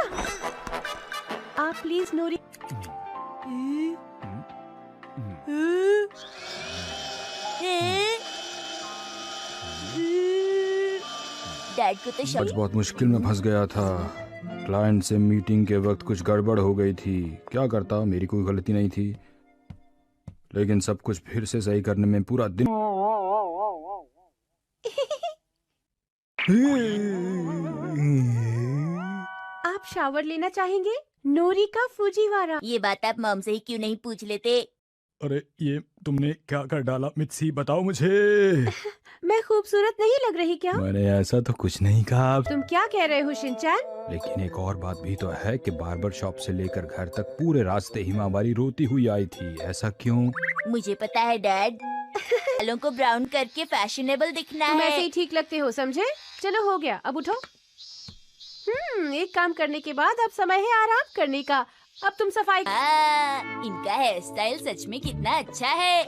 Speaker 6: आप प्लीज नोरी।
Speaker 4: डैड को तो
Speaker 12: आज बहुत मुश्किल में फंस गया था। क्लाइंट से मीटिंग के वक्त कुछ गड़बड़ हो गई थी। क्या करता, मेरी कोई गलती नहीं थी, लेकिन सब कुछ फिर से सही करने में पूरा दिन।
Speaker 6: आप शावर लेना चाहेंगे? नोरी का फुजीवारा।
Speaker 4: ये बात आप मॉम से ही क्यों नहीं पूछ लेते?
Speaker 8: अरे ये तुमने क्या कर डाला मित्सी, बताओ मुझे।
Speaker 6: मैं खूबसूरत नहीं लग रही क्या?
Speaker 12: मैंने ऐसा तो कुछ नहीं कहा।
Speaker 6: तुम क्या कह रहे हो शिनचैन?
Speaker 12: लेकिन एक और बात भी तो है कि बार्बर शॉप से लेकर घर तक पूरे रास्ते हिमावारी रोती हुई आई थी। ऐसा क्यों?
Speaker 4: मुझे पता है डैड, बालों को ब्राउन करके फैशनेबल दिखना
Speaker 6: तुम
Speaker 4: है।
Speaker 6: ऐसे ही ठीक लगते हो, समझे? चलो हो गया, अब उठो। एक काम करने के बाद अब समय है आराम करने का। अब तुम सफाई।
Speaker 4: इनका हेयर स्टाइल सच में कितना अच्छा है।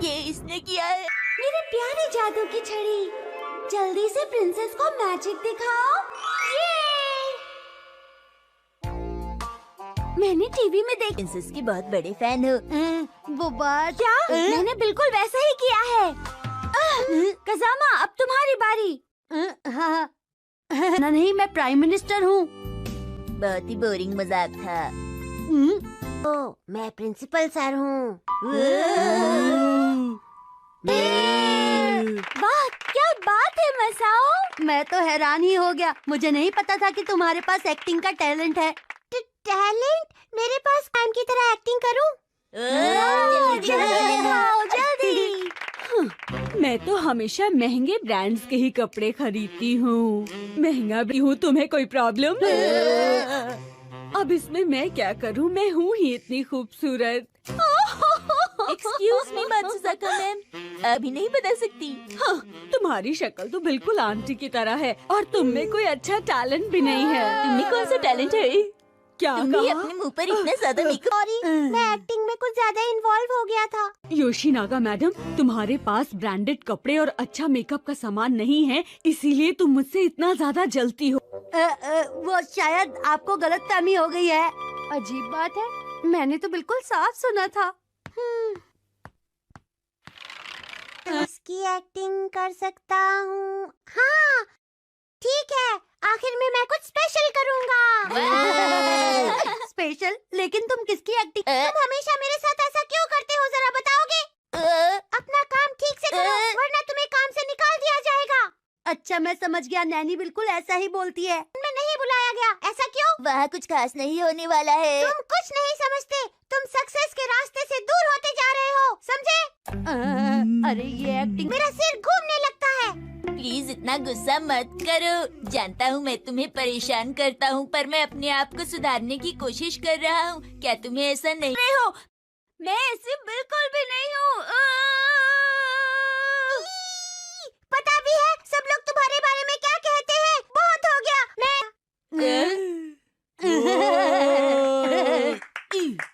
Speaker 4: ये इसने किया है।
Speaker 1: मेरे प्यारे जादू की छड़ी, जल्दी से प्रिंसेस को मैजिक दिखाओ। मैंने टीवी में देख।
Speaker 4: प्रिंसेस की बहुत बड़े फैन हो।
Speaker 1: वो बात क्या? मैंने बिल्कुल वैसा ही किया है। कज़ामा, अब तुम्हारी बारी। हाँ, नहीं, मैं प्राइम मिनिस्टर हूँ।
Speaker 4: बहुत ही बोरिंग मजाक था।
Speaker 1: ओ, मैं प्रिंसिपल सर हूँ। वाह, क्या बात है मसाओ। मैं तो हैरान ही हो गया, मुझे नहीं पता था कि तुम्हारे पास एक्टिंग का टैलेंट है। टैलेंट? मेरे पास टाइम की तरह एक्टिंग करूं?
Speaker 13: जल्दी। मैं तो हमेशा महंगे ब्रांड्स के ही कपड़े खरीदती हूँ। महंगा भी हूँ, तुम्हें कोई प्रॉब्लम? अब इसमें मैं क्या करूँ, मैं हूँ ही इतनी खूबसूरत।
Speaker 4: एक्सक्यूज मी मात्सुजाका मैम, अभी नहीं बता सकती।
Speaker 13: हाँ, तुम्हारी शक्ल तो बिल्कुल आंटी की तरह है और तुम में कोई अच्छा टैलेंट भी नहीं है।
Speaker 4: तुम्हें कौन सा टैलेंट है?
Speaker 13: क्या
Speaker 4: तुम्हें अपने मुंह पर इतना ज्यादा मेकअप?
Speaker 1: मैं एक्टिंग में कुछ ज्यादा इन्वॉल्व हो गया था।
Speaker 13: योशिनागा मैडम, तुम्हारे पास ब्रांडेड कपड़े और अच्छा मेकअप का सामान नहीं है, इसीलिए तुम मुझसे इतना ज्यादा जलती हो।
Speaker 1: वो शायद आपको गलतफहमी हो गई है।
Speaker 6: अजीब बात है, मैंने तो बिल्कुल साफ सुना था।
Speaker 1: इसकी एक्टिंग कर सकता हूँ। हाँ, ठीक है, आखिर में मैं कुछ स्पेशल करूँगा। स्पेशल? लेकिन तुम किसकी एक्टिंग? तुम हमेशा मेरे साथ ऐसा क्यों करते हो, जरा बताओगे? अपना काम ठीक से करो, वरना तुम्हें काम से निकाल दिया जाएगा। अच्छा, मैं समझ गया, नैनी बिल्कुल ऐसा ही बोलती है। मैं नहीं बुलाया गया, ऐसा क्यों?
Speaker 4: वहाँ कुछ खास नहीं होने वाला है।
Speaker 1: तुम कुछ नहीं समझते, तुम सक्सेस के रास्ते से दूर होते जा रहे हो, समझे? अरे ये एक्टिंग, मेरा सिर घूमने लगता है।
Speaker 4: प्लीज इतना गुस्सा मत करो। जानता हूँ मैं तुम्हें परेशान करता हूँ, पर मैं अपने आप को सुधारने की कोशिश कर रहा हूँ। क्या तुम्हें ऐसा नहीं हो?
Speaker 1: मैं ऐसे बिल्कुल भी नहीं हूँ। पता भी है सब लोग तुम्हारे बारे में क्या कहते हैं। बहुत हो गया।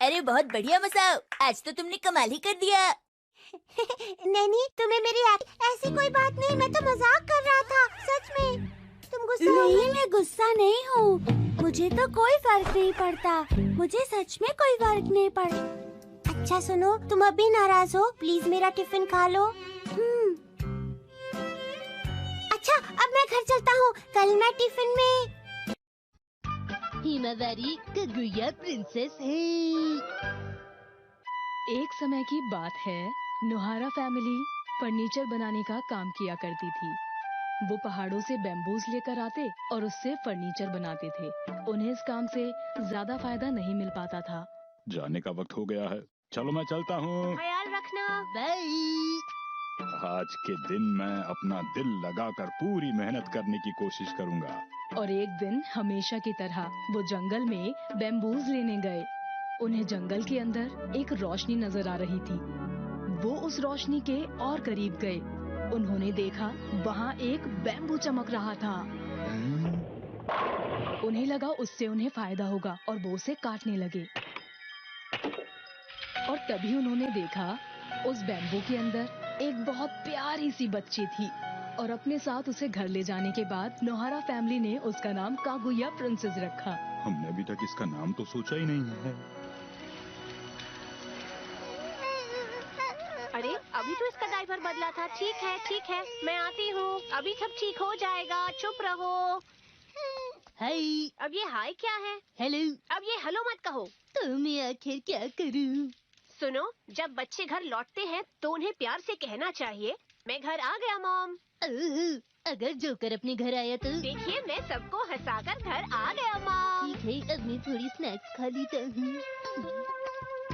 Speaker 4: अरे बहुत बढ़िया मसाओ, आज तो तुमने कमाल ही कर दिया।
Speaker 1: नैनी, तुम्हें मेरी ऐसी कोई बात नहीं, मैं तो मजाक कर रहा था, सच में। तुम गुस्सा नहीं? मैं गुस्सा नहीं हूँ, मुझे तो कोई फर्क नहीं पड़ता। मुझे सच में कोई फर्क नहीं पड़ता। अच्छा सुनो, तुम अभी नाराज हो, प्लीज मेरा टिफिन खा लो। अच्छा, अब मैं घर चलता हूँ, कल मैं टिफिन में
Speaker 2: हिमावारी कागुया प्रिंसेस है। एक समय की बात है, नोहारा फैमिली फर्नीचर बनाने का काम किया करती थी। वो पहाड़ों से बैम्बूज लेकर आते और उससे फर्नीचर बनाते थे। उन्हें इस काम से ज्यादा फायदा नहीं मिल पाता था।
Speaker 8: जाने का वक्त हो गया है, चलो मैं चलता हूँ।
Speaker 6: ख्याल रखना,
Speaker 8: बाय। आज के दिन मैं अपना दिल लगाकर पूरी मेहनत करने की कोशिश करूँगा।
Speaker 2: और एक दिन हमेशा की तरह वो जंगल में बैम्बूज लेने गए। उन्हें जंगल के अंदर एक रोशनी नजर आ रही थी। वो उस रोशनी के और करीब गए। उन्होंने देखा वहाँ एक बैम्बू चमक रहा था। उन्हें लगा उससे उन्हें फायदा होगा और वो उसे काटने लगे। और तभी उन्होंने देखा उस बैम्बू के अंदर एक बहुत प्यारी सी बच्ची थी। और अपने साथ उसे घर ले जाने के बाद नोहारा फैमिली ने उसका नाम कागुया प्रिंसेस रखा।
Speaker 8: हमने अभी तक इसका नाम तो सोचा ही नहीं है।
Speaker 6: अरे अभी तो इसका डायपर बदला था। ठीक है, मैं आती हूँ, अभी सब ठीक हो जाएगा, चुप रहो।
Speaker 2: हाय।
Speaker 6: अब ये हाय क्या है?
Speaker 2: हेलो।
Speaker 6: अब ये हेलो मत कहो।
Speaker 2: तो मैं आखिर क्या करूँ?
Speaker 6: सुनो, जब बच्चे घर लौटते हैं तो उन्हें प्यार से कहना चाहिए, मैं घर आ गया मॉम।
Speaker 2: अगर जोकर अपने घर आया तो?
Speaker 6: देखिए, मैं सबको हंसाकर घर आ गया मॉम।
Speaker 2: ठीक है, अब मैं थोड़ी स्नैक्स खा लेता हूँ।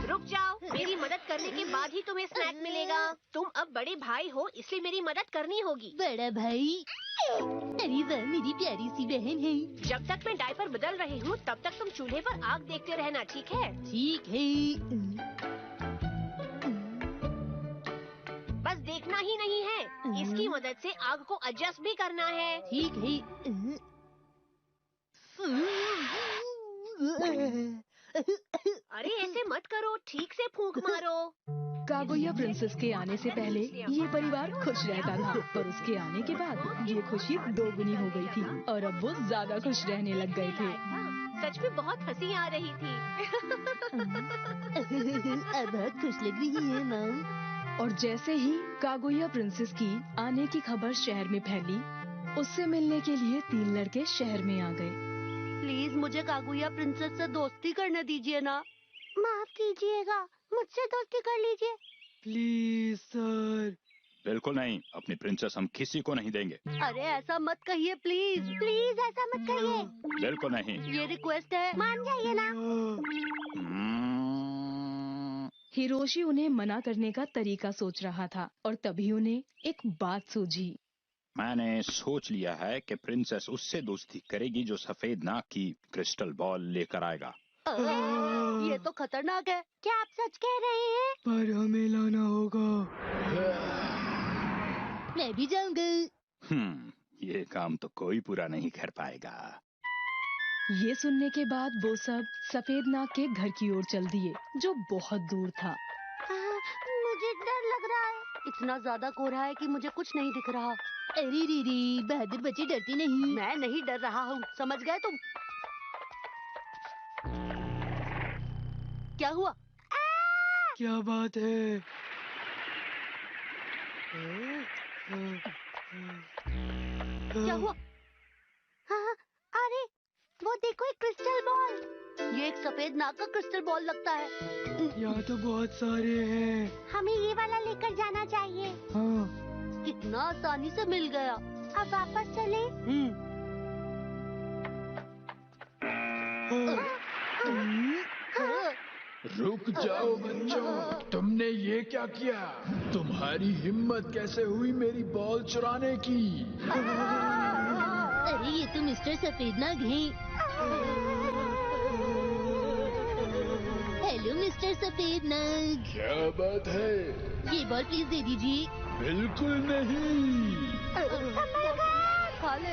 Speaker 6: रुक जाओ, मेरी मदद करने के बाद ही तुम्हें स्नैक मिलेगा। तुम अब बड़े भाई हो, इसलिए मेरी मदद करनी होगी।
Speaker 2: बड़ा भाई? अरे वाह, मेरी प्यारी सी बहन है।
Speaker 6: जब तक मैं डायपर बदल रही हूँ तब तक तुम चूल्हे पर आग देखते रहना, ठीक है?
Speaker 2: ठीक है।
Speaker 6: बस देखना ही नहीं है, इसकी मदद से आग को एडजस्ट भी करना है।
Speaker 2: ठीक है।
Speaker 6: अरे ऐसे मत करो, ठीक से फूंक मारो।
Speaker 2: कागुया प्रिंसेस के आने से पहले ये परिवार खुश रहता था, पर उसके आने के बाद ये खुशी दोगुनी हो गई थी और अब वो ज्यादा खुश रहने लग गए थे।
Speaker 6: सच में बहुत हंसी आ रही थी।
Speaker 2: अब बहुत खुश लग रही है मॉम। और जैसे ही कागुया प्रिंसेस की आने की खबर शहर में फैली, उससे मिलने के लिए 3 लड़के शहर में आ गए।
Speaker 14: प्लीज मुझे कागुया प्रिंसेस से दोस्ती करने दीजिए ना।
Speaker 1: माफ कीजिएगा, मुझसे दोस्ती कर लीजिए।
Speaker 15: Please sir.
Speaker 8: बिल्कुल नहीं, अपनी प्रिंसेस हम किसी को नहीं देंगे।
Speaker 14: अरे ऐसा मत कहिए प्लीज।
Speaker 1: प्लीज ऐसा मत कहिए।
Speaker 8: बिल्कुल नहीं।
Speaker 14: ये रिक्वेस्ट है,
Speaker 1: मान जाइए ना।
Speaker 7: हिरोशी उन्हें मना करने का तरीका सोच रहा था और तभी उन्हें एक बात सूझी।
Speaker 3: मैंने सोच लिया है कि प्रिंसेस उससे दोस्ती करेगी जो सफेद नाक की क्रिस्टल बॉल लेकर आएगा।
Speaker 14: ये तो खतरनाक है।
Speaker 1: क्या आप सच कह रहे हैं?
Speaker 15: पर हमें लाना होगा।
Speaker 14: मैं भी जाऊंगा।
Speaker 3: ये काम तो कोई पूरा नहीं कर पाएगा।
Speaker 7: ये सुनने के बाद वो सब सफेद नाग के घर की ओर चल दिए, जो बहुत दूर था।
Speaker 1: मुझे डर लग रहा है।
Speaker 14: इतना ज्यादा कोहरा है कि मुझे कुछ नहीं दिख रहा। अरे रीरी, बहादुर बच्ची डरती नहीं। मैं नहीं डर रहा हूँ, समझ गए तुम? क्या हुआ?
Speaker 15: क्या बात है?
Speaker 14: क्या हुआ?
Speaker 1: हाँ, अरे वो देखो, एक क्रिस्टल बॉल।
Speaker 14: ये एक सफेद नाग का क्रिस्टल बॉल लगता है।
Speaker 15: यहाँ तो बहुत सारे हैं।
Speaker 1: हमें ये वाला लेकर जाना चाहिए।
Speaker 15: हाँ।
Speaker 14: कितना आसानी से मिल गया।
Speaker 1: अब वापस चले।
Speaker 16: रुक जाओ बच्चों, तुमने ये क्या किया? तुम्हारी हिम्मत कैसे हुई मेरी बॉल चुराने की?
Speaker 14: अरे ये तो मिस्टर सफेद नाग हैं। हेलो मिस्टर सफेद नाग।
Speaker 16: क्या बात है?
Speaker 14: ये बॉल प्लीज दे दीजिए।
Speaker 16: बिल्कुल नहीं।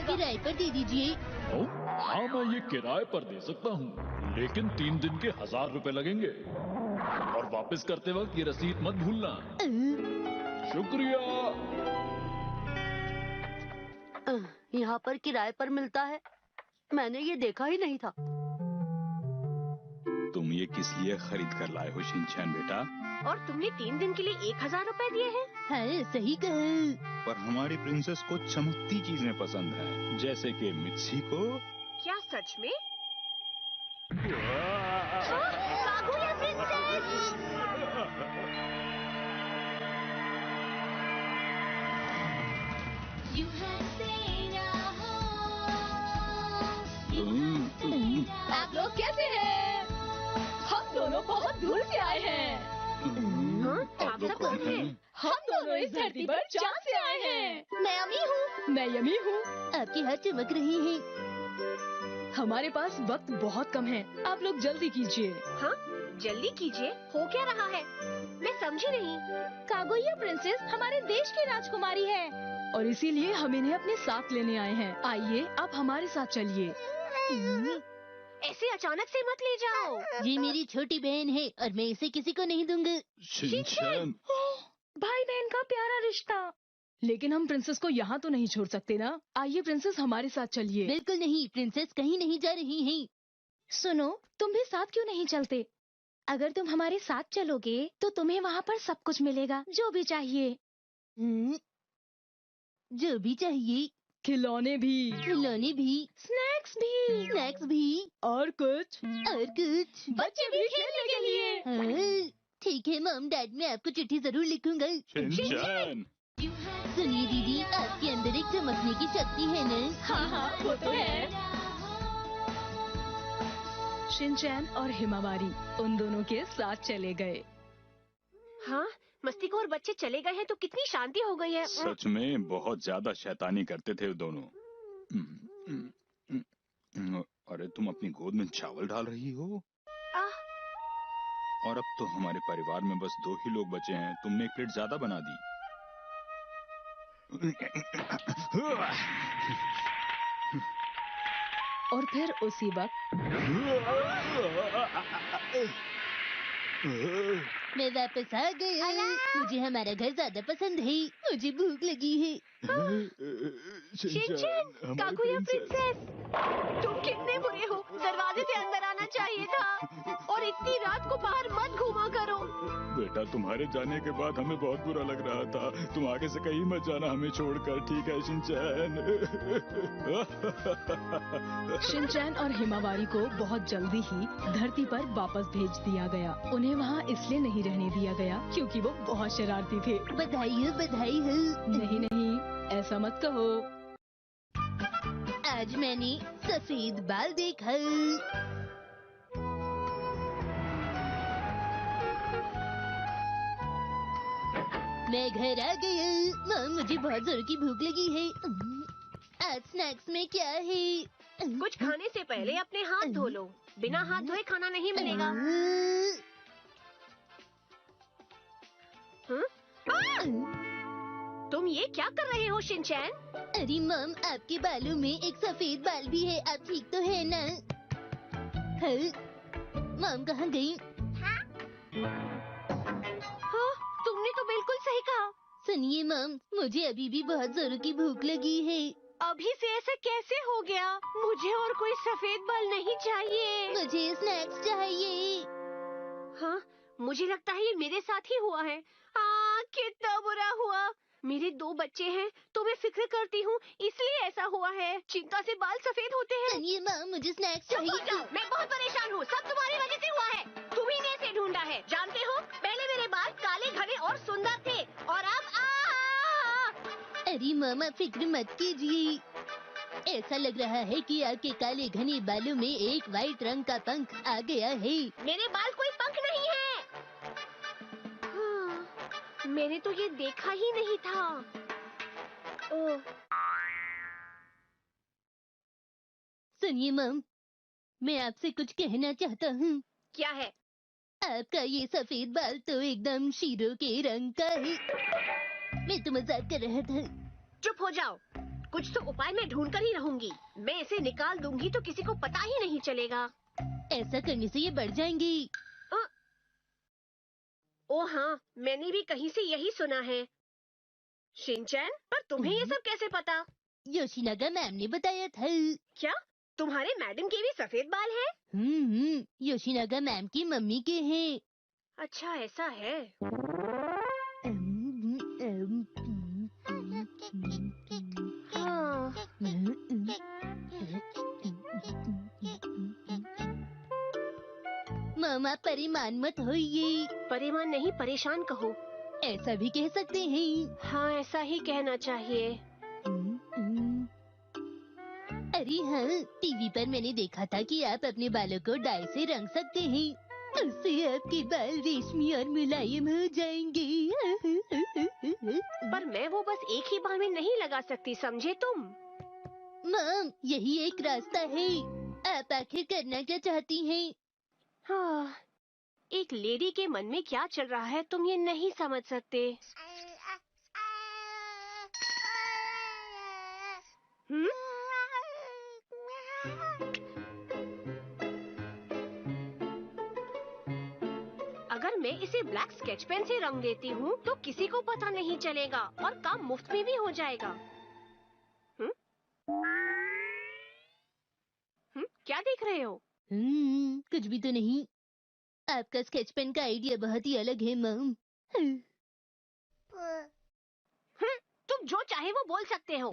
Speaker 14: किराए पर दे दीजिए।
Speaker 5: हाँ, मैं ये किराए पर दे सकता हूँ, लेकिन 3 दिन के 1000 रुपए लगेंगे। और वापस करते वक्त ये रसीद मत भूलना। शुक्रिया।
Speaker 14: यहाँ पर किराए पर मिलता है? मैंने ये देखा ही नहीं था।
Speaker 8: तुम ये किस लिए खरीद कर लाए हो शिनचैन बेटा?
Speaker 6: और तुमने 3 दिन के लिए 1000 रुपए दिए हैं?
Speaker 14: है, सही कहा।
Speaker 8: पर हमारी प्रिंसेस को चमकती चीजें पसंद है, जैसे कि मित्सी को।
Speaker 6: क्या सच में?
Speaker 1: Kaguya princess!
Speaker 2: आप लोग कैसे हैं? हम दोनों बहुत दूर से आए हैं।
Speaker 6: आप सब कौन हैं?
Speaker 2: हम दोनों इस धरती पर चांद से आए हैं।
Speaker 14: मैं अमी हूँ।
Speaker 2: मैं यमी हूँ।
Speaker 14: आपकी हाथ चमक रही है।
Speaker 7: हमारे पास वक्त बहुत कम है, आप लोग जल्दी कीजिए।
Speaker 6: हाँ, जल्दी कीजिए। हो क्या रहा है? मैं समझी नहीं।
Speaker 2: कागुया प्रिंसेस हमारे देश की राजकुमारी है
Speaker 7: और इसीलिए हम इन्हें अपने साथ लेने आए हैं। आइए, आप हमारे साथ चलिए।
Speaker 6: ऐसे अचानक से मत ले जाओ।
Speaker 14: ये मेरी छोटी बहन है और मैं इसे किसी को नहीं दूंगा।
Speaker 8: शिनचैन।
Speaker 7: भाई बहन का प्यारा रिश्ता। लेकिन हम प्रिंसेस को यहाँ तो नहीं छोड़ सकते ना। आइए प्रिंसेस, हमारे साथ चलिए।
Speaker 14: बिल्कुल नहीं, प्रिंसेस कहीं नहीं जा रही हैं।
Speaker 2: सुनो, तुम भी साथ क्यों नहीं चलते? अगर तुम हमारे साथ चलोगे तो तुम्हें वहाँ पर सब कुछ मिलेगा, जो भी चाहिए।
Speaker 14: जो भी चाहिए।
Speaker 7: खिलौने भी।
Speaker 14: खिलौने भी।
Speaker 2: स्नैक्स भी।
Speaker 14: स्नैक्स भी।
Speaker 7: और कुछ।
Speaker 2: बच्चे भी खेलने के लिए।
Speaker 14: हाँ, ठीक है मॉम डैड, मैं आपको चिट्ठी जरूर लिखूंगा।
Speaker 8: शिनचैन।
Speaker 14: सुनिए दीदी, आपके अंदर एक चमकने की शक्ति है ना?
Speaker 2: हाँ, वो तो है।
Speaker 7: शिनचैन और हिमावारी उन दोनों के साथ चले गए।
Speaker 6: हाँ, मस्तीखोर बच्चे चले गए हैं तो कितनी शांति हो गई है।
Speaker 8: सच में बहुत ज्यादा शैतानी करते थे दोनों। अरे तुम अपनी गोद में चावल डाल रही हो? और अब तो हमारे परिवार में बस 2 ही लोग बचे हैं। तुमने 1 प्लेट ज्यादा बना दी।
Speaker 7: और फिर उसी वक्त
Speaker 14: मैं वापस आ गया। मुझे हमारा घर ज्यादा पसंद है। मुझे भूख लगी है।
Speaker 6: शिनचैन, कागुया प्रिंसेस, तुम कितने बुरे हो। दरवाजे से अंदर आना चाहिए था और इतनी रात को बाहर मत घूमा करो।
Speaker 8: बेटा, तुम्हारे जाने के बाद हमें बहुत बुरा लग रहा था। तुम आगे से कहीं मत जाना हमें छोड़कर, ठीक है शिनचैन?
Speaker 17: शिनचैन और हिमावारी को बहुत जल्दी ही धरती पर वापस भेज दिया गया। उन्हें वहाँ इसलिए नहीं रहने दिया गया क्योंकि वो बहुत शरारती थे।
Speaker 14: बधाई हो, बधाई हो।
Speaker 17: नहीं नहीं, ऐसा मत कहो।
Speaker 14: आज मैंने सफेद बाल देखा। मैं घर आ गया। माँ, मुझे बहुत जोर की भूख लगी है। आज स्नैक्स में क्या है?
Speaker 6: कुछ खाने से पहले अपने हाथ धो लो। बिना हाथ धोए खाना नहीं मिलेगा। तुम ये क्या कर रहे हो शिनचैन?
Speaker 14: अरे मम, आपके बालों में एक सफेद बाल भी है। आप ठीक तो है ना? मम कहाँ गई?
Speaker 6: हाँ, तुमने तो बिल्कुल सही कहा।
Speaker 14: सुनिए मम, मुझे अभी भी बहुत जोरों की भूख लगी है।
Speaker 6: अभी से ऐसे कैसे हो गया? मुझे और कोई सफेद बाल नहीं चाहिए।
Speaker 14: मुझे स्नैक्स चाहिए।
Speaker 6: हाँ, मुझे लगता है ये मेरे साथ ही हुआ है। कितना बुरा हुआ। मेरे 2 बच्चे हैं तो मैं फिक्र करती हूँ, इसलिए ऐसा हुआ है। चिंता से बाल सफेद होते हैं।
Speaker 14: सुनिए मम, मुझे स्नैक्स चाहिए।
Speaker 6: मैं बहुत परेशान हूँ। सब तुम्हारी वजह से हुआ है। तुम्ही ने इसे ढूंढा है। जानते हो, पहले मेरे बाल काले घने और सुंदर थे और अब
Speaker 14: अरे मामा, फिक्र मत कीजिए। ऐसा लग रहा है कि आपके काले घने बालों में एक वाइट रंग का पंख आ गया है।
Speaker 6: मेरे बाल कोई पंख नहीं है। मैंने तो ये देखा ही नहीं था। ओह।
Speaker 14: सुनिए मम, मैं आपसे कुछ कहना चाहता हूँ।
Speaker 6: क्या है?
Speaker 14: आपका ये सफेद बाल तो एकदम शीरों के रंग का है। मैं तो मजाक कर रहा था।
Speaker 6: चुप हो जाओ। कुछ तो उपाय मैं ढूंढ कर ही रहूंगी। मैं इसे निकाल दूंगी तो किसी को पता ही नहीं चलेगा।
Speaker 14: ऐसा करने से ये बढ़ जाएंगी।
Speaker 6: ओ हाँ, मैंने भी कहीं से यही सुना है। शिनचैन, पर तुम्हें ये सब कैसे पता?
Speaker 14: योशिनागा मैम ने बताया था।
Speaker 6: क्या तुम्हारे मैडम के भी सफेद बाल हैं?
Speaker 14: योशिनागा मैम की मम्मी के हैं।
Speaker 6: अच्छा, ऐसा है।
Speaker 14: मामा, परेशान मत होइए।
Speaker 6: परेशान नहीं, परेशान कहो।
Speaker 14: ऐसा भी कह सकते हैं।
Speaker 6: हाँ, ऐसा ही कहना चाहिए।
Speaker 14: अरे हाँ, टीवी पर मैंने देखा था कि आप अपने बालों को डाई से रंग सकते हैं। उससे आपके बाल रेशमी और मुलायम हो जाएंगे।
Speaker 6: पर मैं वो बस एक ही बार में नहीं लगा सकती, समझे तुम?
Speaker 14: माम, यही एक रास्ता है। आप आखिर करना क्या चाहती हैं?
Speaker 6: हाँ, एक लेडी के मन में क्या चल रहा है तुम ये नहीं समझ सकते। अगर मैं इसे ब्लैक स्केच पेन से रंग देती हूँ तो किसी को पता नहीं चलेगा और काम मुफ्त में भी हो जाएगा। क्या देख रहे हो?
Speaker 14: कुछ भी तो नहीं। आपका स्केच पेन का आइडिया बहुत ही अलग है मम।
Speaker 6: तुम जो चाहे वो बोल सकते हो।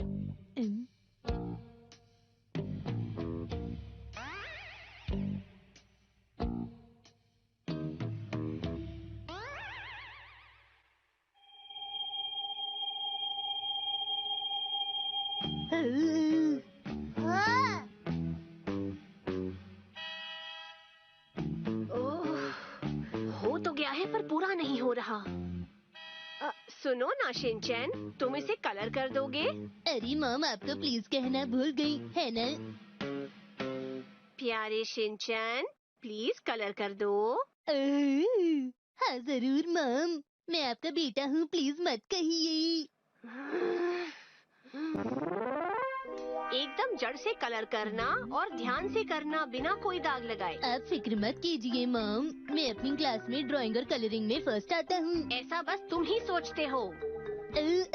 Speaker 6: हो तो गया है पर पूरा नहीं हो रहा। सुनो ना शिनचैन, तुम इसे कलर कर दोगे?
Speaker 14: अरे मम, आप तो प्लीज कहना भूल गई है ना।
Speaker 6: प्यारे शिनचैन, प्लीज कलर कर दो।
Speaker 14: हाँ जरूर मम, मैं आपका बेटा हूँ, प्लीज मत कहिए।
Speaker 6: एकदम जड़ से कलर करना और ध्यान से करना, बिना कोई दाग लगाए।
Speaker 14: आप फिक्र मत कीजिए मॉम, मैं अपनी क्लास में ड्राइंग और कलरिंग में फर्स्ट आता हूँ।
Speaker 6: ऐसा बस तुम ही सोचते हो।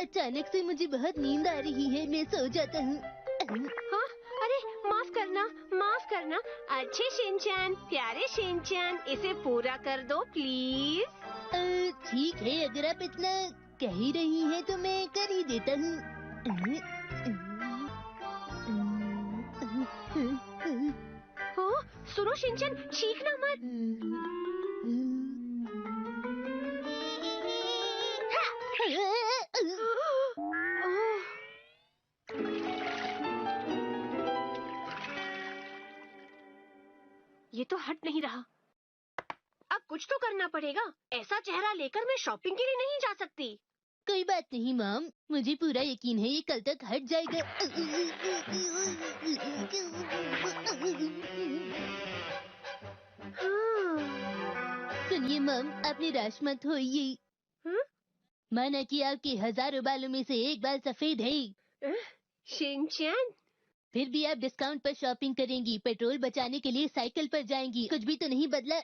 Speaker 14: अचानक से मुझे बहुत नींद आ रही है, मैं सो जाता हूँ।
Speaker 6: हाँ, अरे माफ करना, माफ करना। अच्छे शिनचैन, प्यारे शिनचैन, इसे पूरा कर दो प्लीज।
Speaker 14: ठीक है, अगर आप इतना कह ही रही हैं तो मैं कर ही देता हूँ।
Speaker 6: हाँ, सुनो शिनचैन, चीखना मत। ये तो हट नहीं रहा। अब कुछ तो करना पड़ेगा। ऐसा चेहरा लेकर मैं शॉपिंग के लिए नहीं जा सकती।
Speaker 14: कोई बात नहीं मॉम, मुझे पूरा यकीन है ये कल तक हट जाएगा। सुनिए मॉम, आप निराश मत होइए। माना कि आपके हजारों बालों में से एक बाल सफेद है।
Speaker 6: शिनचैन,
Speaker 14: फिर भी आप डिस्काउंट पर शॉपिंग करेंगी, पेट्रोल बचाने के लिए साइकिल पर जाएंगी, कुछ भी तो नहीं बदला।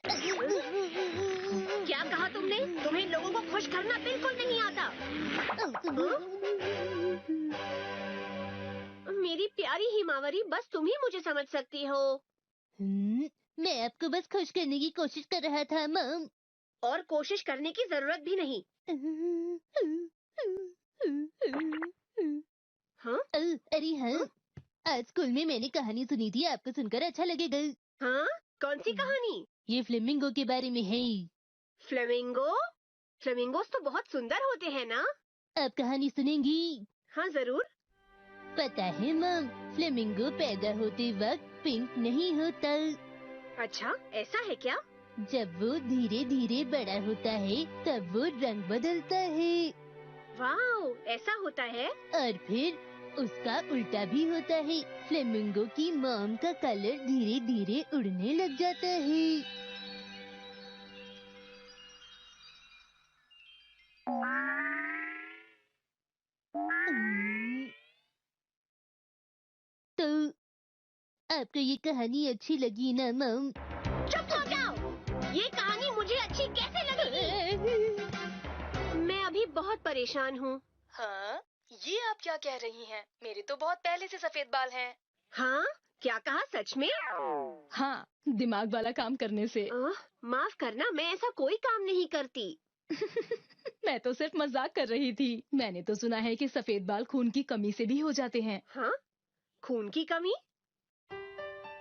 Speaker 6: क्या कहा तुमने? तुम्हें लोगों को खुश करना बिल्कुल नहीं आता। मेरी प्यारी हिमावरी, बस तुम ही मुझे समझ सकती हो।
Speaker 14: मैं आपको बस खुश करने की कोशिश कर रहा था मॉम।
Speaker 6: और कोशिश करने की जरूरत भी नहीं। हाँ?
Speaker 14: अरे हाँ, आज स्कूल में मैंने कहानी सुनी थी, आपको सुनकर अच्छा लगेगा।
Speaker 6: हाँ? कौन सी कहानी?
Speaker 14: ये फ्लेमिंगो के बारे में है।
Speaker 6: फ्लेमिंगो? फ्लेमिंगोस तो बहुत सुंदर होते हैं ना?
Speaker 14: आप कहानी सुनेंगी?
Speaker 6: हाँ जरूर।
Speaker 14: पता है मॉम, फ्लेमिंगो पैदा होते वक्त पिंक नहीं होता।
Speaker 6: अच्छा, ऐसा है क्या?
Speaker 14: जब वो धीरे धीरे बड़ा होता है तब वो रंग बदलता है।
Speaker 6: वाओ, ऐसा होता है?
Speaker 14: और फिर उसका उल्टा भी होता है। फ्लेमिंगो की मॉम का कलर धीरे धीरे उड़ने लग जाता है। तो आपको ये कहानी अच्छी लगी ना मॉम?
Speaker 6: चुप हो जाओ! ये कहानी मुझे अच्छी कैसे लगी? मैं अभी बहुत परेशान हूँ।
Speaker 17: हाँ? ये आप क्या कह रही हैं? मेरे तो बहुत पहले से सफेद बाल हैं।
Speaker 6: हाँ? क्या कहा, सच में?
Speaker 17: हाँ, दिमाग वाला काम करने से।
Speaker 6: माफ करना, मैं ऐसा कोई काम नहीं करती।
Speaker 17: मैं तो सिर्फ मजाक कर रही थी। मैंने तो सुना है कि सफेद बाल खून की कमी से भी हो जाते हैं।
Speaker 6: हाँ? खून की कमी?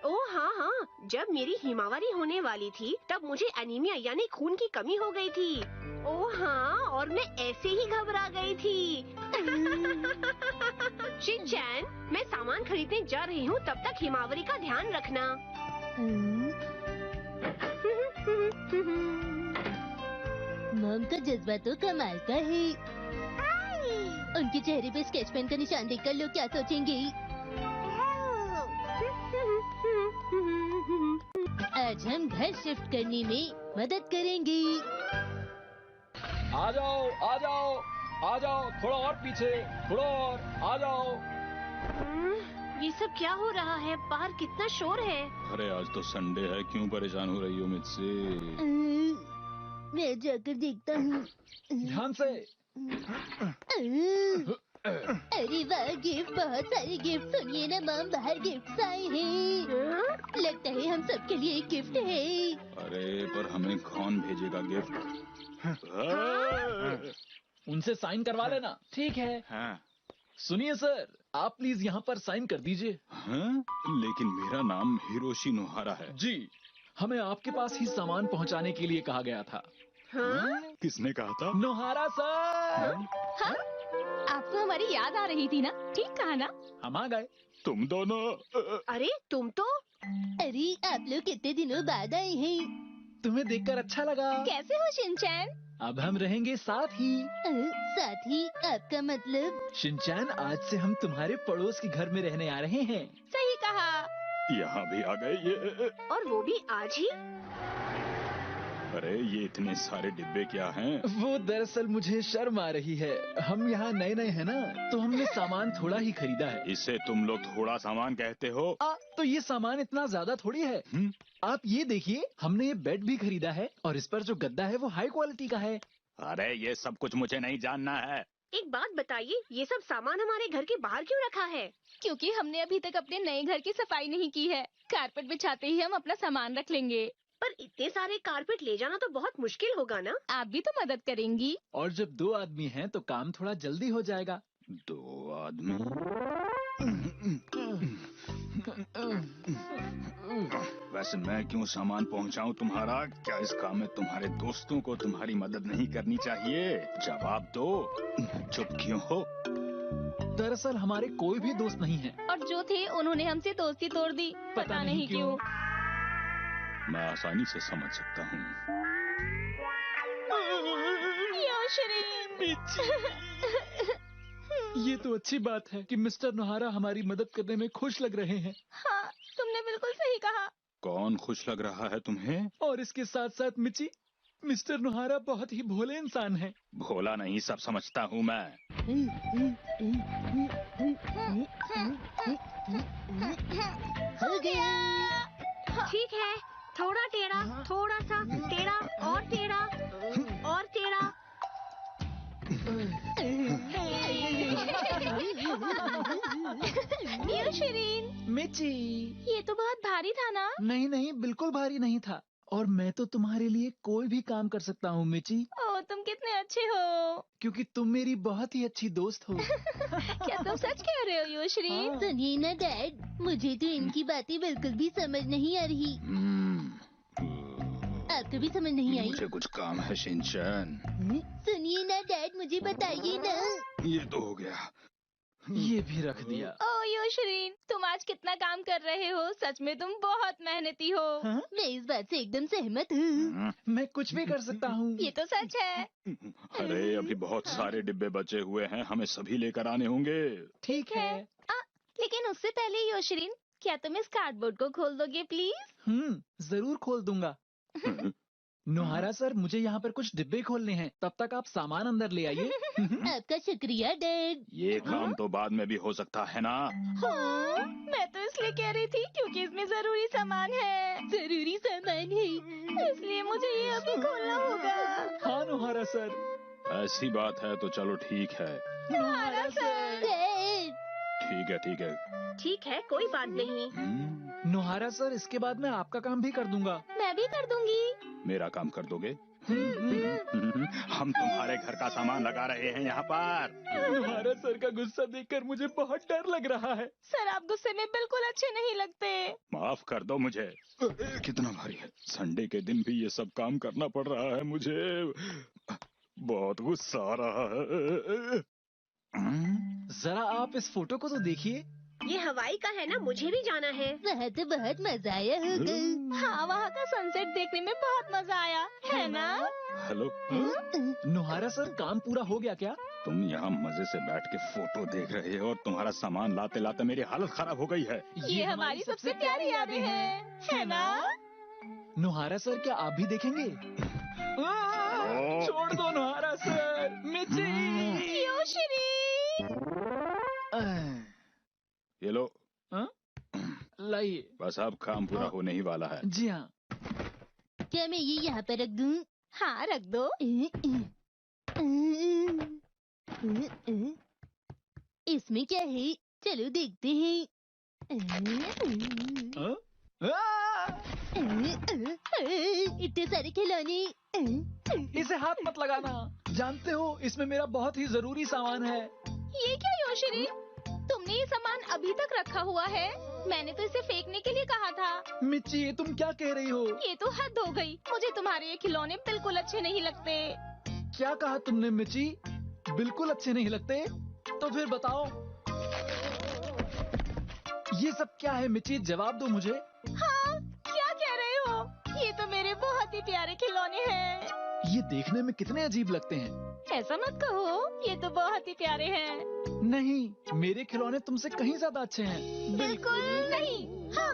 Speaker 6: ओह हाँ हाँ, जब मेरी हिमावरी होने वाली थी तब मुझे एनीमिया यानी खून की कमी हो गई थी। ओह हाँ, और मैं ऐसे ही घबरा गई थी। शिनचैन, मैं सामान खरीदने जा रही हूँ, तब तक हिमावरी का ध्यान रखना।
Speaker 14: मॉम का जज्बा तो कमाल का है। उनके चेहरे पे स्केच पेन का निशान देखकर लोग क्या सोचेंगे? आज हम घर शिफ्ट करने में मदद करेंगे।
Speaker 5: आ जाओ, आ जाओ, आ जाओ, थोड़ा और पीछे, थोड़ा और, आ जाओ।
Speaker 6: ये सब क्या हो रहा है? बाहर कितना शोर है।
Speaker 8: अरे आज तो संडे है, क्यों परेशान हो रही हो मुझसे?
Speaker 14: मैं जाकर देखता हूँ।
Speaker 5: ध्यान से।
Speaker 14: अरे वाह, गिफ्ट, बहुत सारे गिफ्ट। सुनिए ना मॉम, बाहर गिफ्ट आए हैं। लगता है हम सबके लिए एक गिफ्ट है।
Speaker 8: अरे पर हमें कौन भेजेगा गिफ्ट?
Speaker 5: उनसे साइन करवा लेना। ठीक है।
Speaker 8: हाँ।
Speaker 5: सुनिए सर, आप प्लीज यहाँ पर साइन कर दीजिए।
Speaker 8: हाँ? लेकिन मेरा नाम हिरोशी नोहारा है।
Speaker 5: जी, हमें आपके पास ही सामान पहुँचाने के लिए कहा गया था।
Speaker 6: हाँ?
Speaker 8: किसने कहा था?
Speaker 5: नोहारा सर।
Speaker 17: हाँ? आपको हमारी याद आ रही थी ना? ठीक कहा ना?
Speaker 5: हम आ गए।
Speaker 8: तुम दोनों?
Speaker 6: अरे तुम तो?
Speaker 14: अरे आप लोग कितने दिनों बाद आए हैं।
Speaker 5: तुम्हें देखकर अच्छा लगा।
Speaker 17: कैसे हो शिनचैन?
Speaker 5: अब हम रहेंगे साथ ही।
Speaker 14: साथ ही? आपका मतलब?
Speaker 5: शिनचैन, आज से हम तुम्हारे पड़ोस के घर में रहने आ रहे हैं।
Speaker 17: सही कहा।
Speaker 8: यहाँ भी आ गए ये।
Speaker 6: और वो भी आज ही?
Speaker 8: अरे ये इतने सारे डिब्बे क्या हैं?
Speaker 16: वो दरअसल मुझे शर्म आ रही है। हम यहाँ नए नए हैं ना, तो हमने सामान थोड़ा ही खरीदा है।
Speaker 8: इसे तुम लोग थोड़ा सामान कहते हो?
Speaker 16: तो ये सामान इतना ज्यादा थोड़ी है। आप ये देखिए, हमने ये बेड भी खरीदा है और इस पर जो गद्दा है वो हाई क्वालिटी का है।
Speaker 8: अरे ये सब कुछ मुझे नहीं जानना है।
Speaker 6: एक बात बताइए, ये सब सामान हमारे घर के बाहर क्यों रखा है?
Speaker 2: क्योंकि हमने अभी तक अपने नए घर की सफाई नहीं की है। कारपेट बिछाते ही हम अपना सामान रख लेंगे।
Speaker 6: पर इतने सारे कारपेट ले जाना तो बहुत मुश्किल होगा ना?
Speaker 2: आप भी तो मदद करेंगी।
Speaker 16: और जब 2 आदमी हैं तो काम थोड़ा जल्दी हो जाएगा।
Speaker 8: 2 आदमी? वैसे मैं क्यों सामान पहुंचाऊं तुम्हारा? क्या इस काम में तुम्हारे दोस्तों को तुम्हारी मदद नहीं करनी चाहिए? जवाब दो, चुप क्यों हो?
Speaker 16: दरअसल हमारे कोई भी दोस्त नहीं है।
Speaker 2: और जो थे उन्होंने हमसे दोस्ती तोड़ दी, पता नहीं क्यों।
Speaker 8: मैं आसानी से समझ सकता हूँ।
Speaker 16: ये तो अच्छी बात है कि मिस्टर नोहारा हमारी मदद करने में खुश लग रहे हैं।
Speaker 2: हाँ, तुमने बिल्कुल सही कहा।
Speaker 8: कौन खुश लग रहा है तुम्हें?
Speaker 16: और इसके साथ साथ मिची, मिस्टर नोहारा बहुत ही भोले इंसान हैं।
Speaker 8: भोला नहीं, सब समझता हूँ मैं।
Speaker 6: हो गया। ठीक है, थोड़ा टेढ़ा, थोड़ा सा टेढ़ा और टेढ़ा और टेढ़ा।
Speaker 2: शिरीन,
Speaker 16: मिची,
Speaker 2: ये तो बहुत भारी था ना?
Speaker 16: नहीं नहीं, बिल्कुल भारी नहीं था। और मैं तो तुम्हारे लिए कोई भी काम कर सकता हूँ मिची।
Speaker 2: ओह, तुम कितने अच्छे हो।
Speaker 16: क्योंकि तुम मेरी बहुत ही अच्छी दोस्त हो।
Speaker 2: क्या तुम सच कह रहे हो योशरीन?
Speaker 14: सुनिए ना डैड, मुझे तो इनकी बातें बिल्कुल भी समझ नहीं आ रही। आपको भी समझ नहीं आई?
Speaker 8: मुझे कुछ काम है शिनचैन।
Speaker 14: सुनिए ना डैड, मुझे बताइए ना।
Speaker 8: ये तो हो गया।
Speaker 16: ये भी रख दिया।
Speaker 2: ओह योशरीन, तुम आज कितना काम कर रहे हो। सच में तुम बहुत मेहनती हो।
Speaker 14: मैं इस बात से एकदम सहमत हूँ।
Speaker 16: मैं कुछ भी कर सकता हूँ।
Speaker 2: ये तो सच है।
Speaker 8: अरे अभी बहुत सारे डिब्बे बचे हुए हैं, हमें सभी लेकर आने होंगे।
Speaker 16: ठीक है।
Speaker 2: लेकिन उससे पहले योशरीन, क्या तुम इस कार्डबोर्ड को खोल दोगे प्लीज?
Speaker 16: जरूर खोल दूंगा। नोहारा सर, मुझे यहाँ पर कुछ डिब्बे खोलने हैं, तब तक आप सामान अंदर ले आइए।
Speaker 14: आपका शुक्रिया डैड।
Speaker 8: ये काम तो बाद में भी हो सकता है ना?
Speaker 2: हाँ, मैं तो इसलिए कह रही थी क्योंकि इसमें जरूरी सामान है।
Speaker 14: जरूरी सामान है,
Speaker 2: इसलिए मुझे ये अभी खोलना होगा।
Speaker 16: हाँ नोहारा सर।
Speaker 8: ऐसी बात है तो चलो ठीक है।
Speaker 2: नोहारा सर।
Speaker 8: ठीक है।
Speaker 6: ठीक है, कोई बात नहीं।
Speaker 16: नोहारा सर, इसके बाद मैं आपका काम भी कर दूंगा।
Speaker 2: मैं भी कर दूंगी।
Speaker 8: मेरा काम कर दोगे? हम तुम्हारे घर का सामान लगा रहे हैं यहाँ पर।
Speaker 16: नोहारा सर का गुस्सा देखकर मुझे बहुत डर लग रहा है।
Speaker 2: सर, आप गुस्से में बिल्कुल अच्छे नहीं लगते।
Speaker 8: माफ कर दो मुझे। कितना भारी है, संडे के दिन भी ये सब काम करना पड़ रहा है मुझे। बहुत गुस्सा आ रहा है।
Speaker 16: जरा आप इस फोटो को तो देखिए।
Speaker 6: ये हवाई का है ना, मुझे भी जाना है।
Speaker 14: वहाँ तो बहुत मजा आया होगा।
Speaker 2: हाँ, वहाँ का सनसेट देखने में बहुत मजा आया है ना?
Speaker 8: हेलो।
Speaker 16: नोहारा सर, काम पूरा हो गया क्या?
Speaker 8: तुम यहाँ मजे से बैठ के फोटो देख रहे हो और तुम्हारा सामान लाते लाते मेरी हालत खराब हो गई है।
Speaker 2: ये हमारी सबसे प्यारी यादें हैं, है ना?
Speaker 16: नोहारा सर, क्या आप भी देखेंगे? छोड़ दो नोहारा सर। मिची,
Speaker 8: ये लो।
Speaker 16: लाइए।
Speaker 8: बस अब काम पूरा होने ही वाला है।
Speaker 16: जी हाँ।
Speaker 14: क्या मैं ये यहाँ पर रख दूँ?
Speaker 2: हाँ, रख दो।
Speaker 14: इसमें क्या है? चलो देखते हैं। इतने सारे खिलौने।
Speaker 16: इसे हाथ मत लगाना। जानते हो, इसमें मेरा बहुत ही जरूरी सामान है।
Speaker 2: ये क्या योशरी? तुमने ये सामान अभी तक रखा हुआ है? मैंने तो इसे फेंकने के लिए कहा था।
Speaker 16: मिच्ची, ये तुम क्या कह रही हो?
Speaker 2: ये तो हद हो गई। मुझे तुम्हारे ये खिलौने बिल्कुल अच्छे नहीं लगते।
Speaker 16: क्या कहा तुमने मिच्ची? बिल्कुल अच्छे नहीं लगते? तो फिर बताओ, ये सब क्या है मिच्ची? जवाब दो मुझे।
Speaker 2: हाँ, क्या कह रहे हो? ये तो मेरे बहुत ही प्यारे खिलौने हैं।
Speaker 16: ये देखने में कितने अजीब लगते हैं।
Speaker 2: ऐसा मत कहो, ये तो बहुत ही प्यारे हैं।
Speaker 16: नहीं, मेरे खिलौने तुमसे कहीं ज्यादा अच्छे हैं।
Speaker 2: बिल्कुल नहीं।
Speaker 6: हाँ,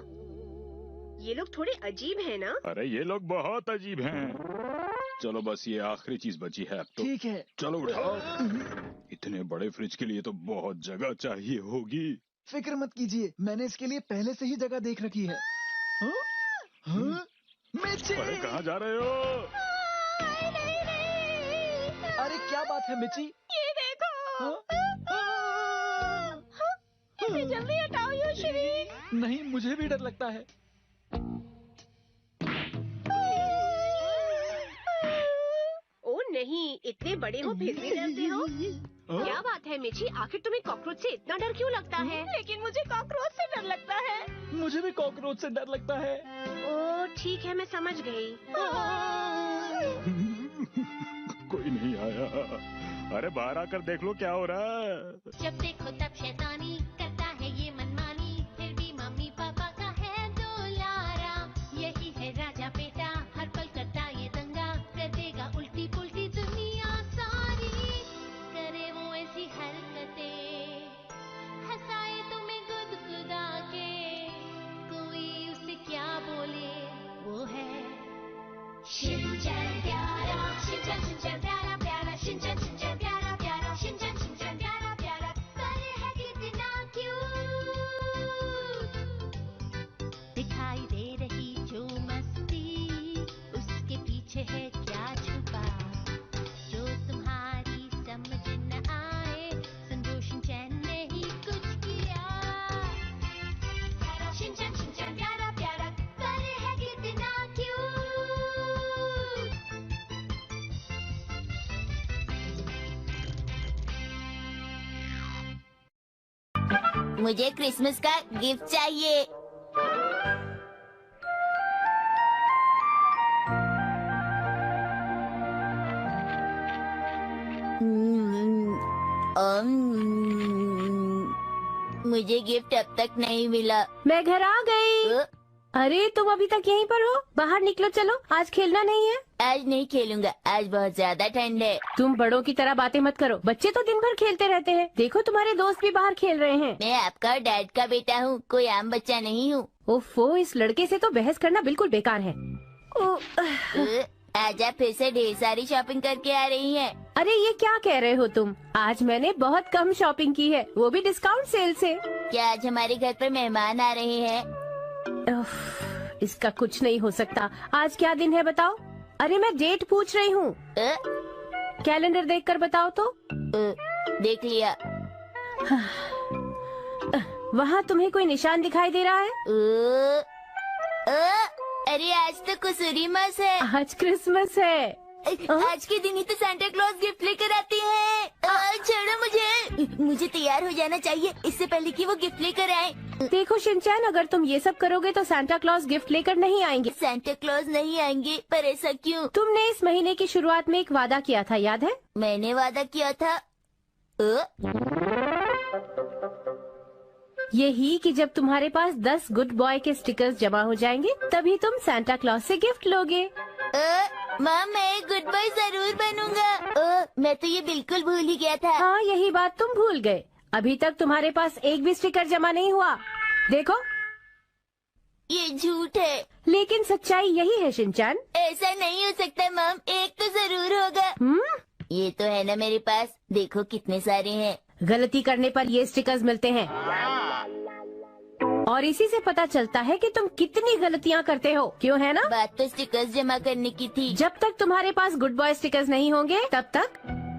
Speaker 6: ये लोग थोड़े अजीब हैं ना?
Speaker 8: अरे ये लोग बहुत अजीब हैं। चलो बस ये आखिरी चीज बची है अब तो।
Speaker 16: ठीक है।
Speaker 8: चलो उठाओ। इतने बड़े फ्रिज के लिए तो बहुत जगह चाहिए होगी।
Speaker 16: फिक्र मत कीजिए, मैंने इसके लिए पहले से ही जगह देख रखी है। हाँ? हाँ? मिची!
Speaker 8: अरे कहाँ जा रहे हो?
Speaker 16: अरे क्या बात है मिची?
Speaker 6: ये देखो।
Speaker 16: हाँ?
Speaker 6: इसे जल्दी हटाओ योशी।
Speaker 16: नहीं, मुझे भी डर लगता है।
Speaker 6: ओ नहीं, इतने बड़े हो फिर भी डरते हो? क्या बात है मिची, आखिर तुम्हें कॉकरोच से इतना डर क्यों लगता है? लेकिन मुझे कॉकरोच से डर लगता है।
Speaker 16: मुझे भी कॉकरोच से डर लगता है।
Speaker 6: ओ ठीक है, मैं समझ गई।
Speaker 8: कोई नहीं आया। अरे बाहर आकर देख लो क्या हो रहा है।
Speaker 14: जब देखो तब शैतानी करता है ये मनमानी, फिर भी मम्मी पापा का है दुलारा। यही है राजा बेटा, हर पल करता ये दंगा, कर देगा उल्टी पुल्टी दुनिया सारी। करे वो ऐसी हरकतें, हंसाए तुम्हें गुदगुदा के, कोई उसे क्या बोले वो है शिनचैन प्यारा, शिनचैन शिनचैन प्यारा प्यारा, शिनचैन शिनचैन प्यारा प्यारा, शिनचैन शिनचैन प्यारा प्यारा, पर है कितना क्यूट। दिखाई दे रही जो मस्ती, उसके पीछे है क्या छुपा, जो तुम्हारी समझ न आए, समझो शिनचैन ने ही कुछ किया। शिनचैन शिनचैन प्यारा प्यारा, पर है कितना क्यूट।
Speaker 4: मुझे क्रिसमस का गिफ्ट चाहिए। मुझे गिफ्ट अब तक नहीं मिला।
Speaker 6: मैं घर आ गई। अरे तुम अभी तक यहीं पर हो? बाहर निकलो, चलो, आज खेलना नहीं है।
Speaker 4: आज नहीं खेलूंगा, आज बहुत ज्यादा ठंड है।
Speaker 6: तुम बड़ों की तरह बातें मत करो, बच्चे तो दिन भर खेलते रहते हैं। देखो तुम्हारे दोस्त भी बाहर खेल रहे हैं।
Speaker 4: मैं आपका डैड का बेटा हूँ, कोई आम बच्चा नहीं हूँ।
Speaker 6: ओफो, इस लड़के से तो बहस करना बिल्कुल बेकार है।
Speaker 4: आज आप फिर से ढेर सारी शॉपिंग करके आ रही हैं।
Speaker 6: अरे ये क्या कह रहे हो तुम? आज मैंने बहुत कम शॉपिंग की है, वो भी डिस्काउंट सेल से।
Speaker 4: क्या आज हमारे घर पर मेहमान आ रहे हैं?
Speaker 6: इसका कुछ नहीं हो सकता। आज क्या दिन है बताओ? अरे मैं डेट पूछ रही हूँ। कैलेंडर देखकर बताओ तो।
Speaker 4: देख लिया।
Speaker 6: वहाँ तुम्हें कोई निशान दिखाई दे रहा है?
Speaker 4: अरे आज तो कुसुरीमस है।
Speaker 6: आज क्रिसमस है।
Speaker 4: आज के दिन ही तो सांता क्लॉज गिफ्ट लेकर आती है। छोड़ो मुझे तैयार हो जाना चाहिए इससे पहले कि वो गिफ्ट लेकर आए।
Speaker 6: देखो शिनचैन, अगर तुम ये सब करोगे तो सांता क्लॉज गिफ्ट लेकर नहीं आएंगे।
Speaker 4: सांता क्लॉज नहीं आएंगे? पर ऐसा क्यों?
Speaker 6: तुमने इस महीने की शुरुआत में एक वादा किया था, याद है?
Speaker 4: मैंने वादा किया था
Speaker 6: यही कि जब तुम्हारे पास 10 गुड बॉय के स्टिकर्स जमा हो जाएंगे तभी तुम सांता क्लॉज से गिफ्ट लोगे।
Speaker 4: माँ, मैं गुड बॉय जरूर बनूंगा। मैं तो ये बिल्कुल भूल ही गया था।
Speaker 6: हाँ, यही बात तुम भूल गए। अभी तक तुम्हारे पास एक भी स्टिकर जमा नहीं हुआ। देखो,
Speaker 4: ये झूठ है।
Speaker 6: लेकिन सच्चाई यही है शिनचैन।
Speaker 4: ऐसा नहीं हो सकता मम, एक तो जरूर होगा। ये तो है ना मेरे पास, देखो कितने सारे हैं।
Speaker 6: गलती करने पर ये स्टिकर्स मिलते हैं और इसी से पता चलता है कि तुम कितनी गलतियाँ करते हो, क्यों है ना?
Speaker 4: बात तो स्टिकर्स जमा करने की थी।
Speaker 6: जब तक तुम्हारे पास गुड बॉय स्टिकर्स नहीं होंगे तब तक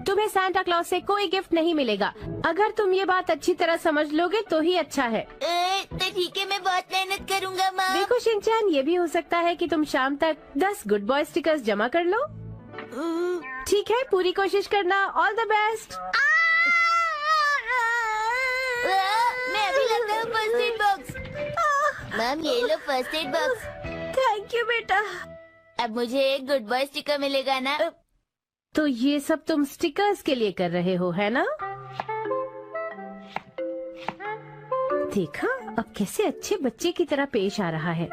Speaker 6: तुम्हें सांता क्लॉज से कोई गिफ्ट नहीं मिलेगा। अगर तुम ये बात अच्छी तरह समझ लोगे तो ही अच्छा है।
Speaker 4: तो ठीक है, मैं बहुत मेहनत करूँगा माँ।
Speaker 6: देखो शिनचैन, ये भी हो सकता है कि तुम शाम तक 10 गुड बॉय स्टिकर्स जमा कर लो। ठीक है, पूरी कोशिश करना। All the best.
Speaker 4: मैं अभी लाता हूँ फर्स्ट एड बॉक्स। मैम, ये लो first aid box.
Speaker 6: Thank you बेटा।
Speaker 4: अब मुझे एक गुड बॉय स्टिकर मिलेगा ना?
Speaker 6: तो ये सब तुम स्टिकर्स के लिए कर रहे हो, है ना? देखा, अब कैसे अच्छे बच्चे की तरह पेश आ रहा है।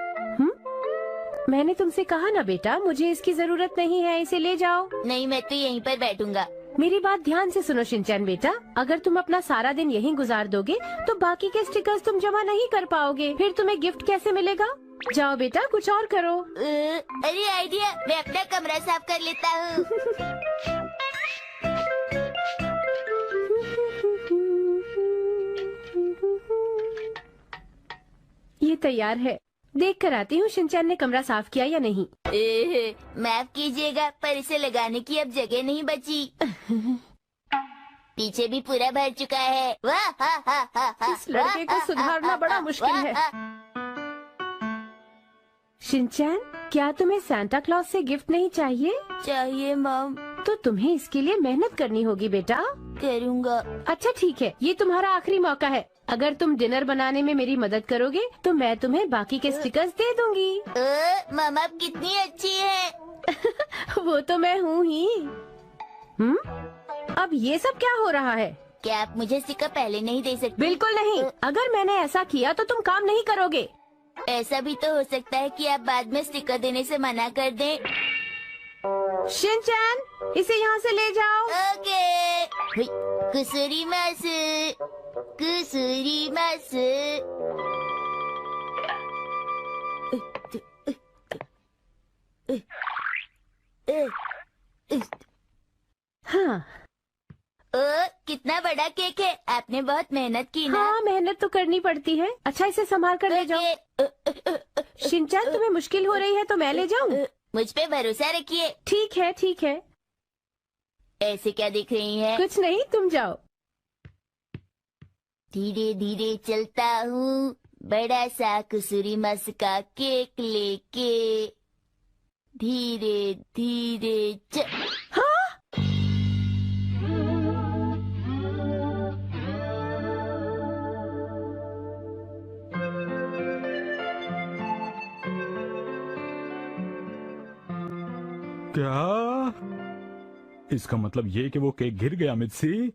Speaker 6: मैंने तुमसे कहा ना बेटा, मुझे इसकी जरूरत नहीं है, इसे ले जाओ।
Speaker 4: नहीं, मैं तो यहीं पर बैठूंगा।
Speaker 6: मेरी बात ध्यान से सुनो शिनचैन बेटा, अगर तुम अपना सारा दिन यहीं गुजार दोगे तो बाकी के स्टिकर्स तुम जमा नहीं कर पाओगे, फिर तुम्हें गिफ्ट कैसे मिलेगा? जाओ बेटा कुछ और करो।
Speaker 4: अरे आइडिया, मैं अपना कमरा साफ कर लेता हूँ।
Speaker 6: ये तैयार है, देख कर आती हूँ शिनचैन ने कमरा साफ किया या नहीं।
Speaker 4: माफ कीजिएगा, पर इसे लगाने की अब जगह नहीं बची। पीछे भी पूरा भर चुका है। वाह हा हा हा हा।
Speaker 6: इस लड़के को सुधारना बड़ा मुश्किल है। शिनचैन, क्या तुम्हें सांता क्लॉज से गिफ्ट नहीं चाहिए?
Speaker 4: चाहिए मॉम।
Speaker 6: तो तुम्हें इसके लिए मेहनत करनी होगी बेटा।
Speaker 4: करूँगा।
Speaker 6: अच्छा ठीक है, ये तुम्हारा आखिरी मौका है। अगर तुम डिनर बनाने में मेरी मदद करोगे तो मैं तुम्हें बाकी के स्टिकर्स दे दूंगी।
Speaker 4: मामा आप कितनी अच्छी है।
Speaker 6: वो तो मैं हूँ ही। अब ये सब क्या हो रहा है?
Speaker 4: क्या आप मुझे स्टिकर पहले नहीं दे सकते?
Speaker 6: बिल्कुल नहीं। अगर मैंने ऐसा किया तो तुम काम नहीं करोगे।
Speaker 4: ऐसा भी तो हो सकता है कि आप बाद में स्टिकर देने से मना कर दें।
Speaker 6: शिनचैन, इसे यहाँ से ले जाओ।
Speaker 4: ओके। कुसुरी मासु, कुसुरी मासु।
Speaker 6: हाँ।
Speaker 4: कितना बड़ा केक है, आपने बहुत मेहनत की ना।
Speaker 6: हाँ, मेहनत तो करनी पड़ती है। अच्छा इसे संभाल कर ले जाओ। शिनचैन, तुम्हें मुश्किल हो रही है तो मैं ले जाऊँ?
Speaker 4: मुझ पे भरोसा रखिए।
Speaker 6: ठीक है ठीक है।
Speaker 4: ऐसे क्या दिख रही है?
Speaker 6: कुछ नहीं, तुम जाओ।
Speaker 4: धीरे धीरे चलता हूँ, बड़ा सा कुसुरी मासु का केक लेके। धीरे धीरे
Speaker 6: हाँ?
Speaker 12: क्या? इसका मतलब ये कि वो केक गिर गया मित्सी?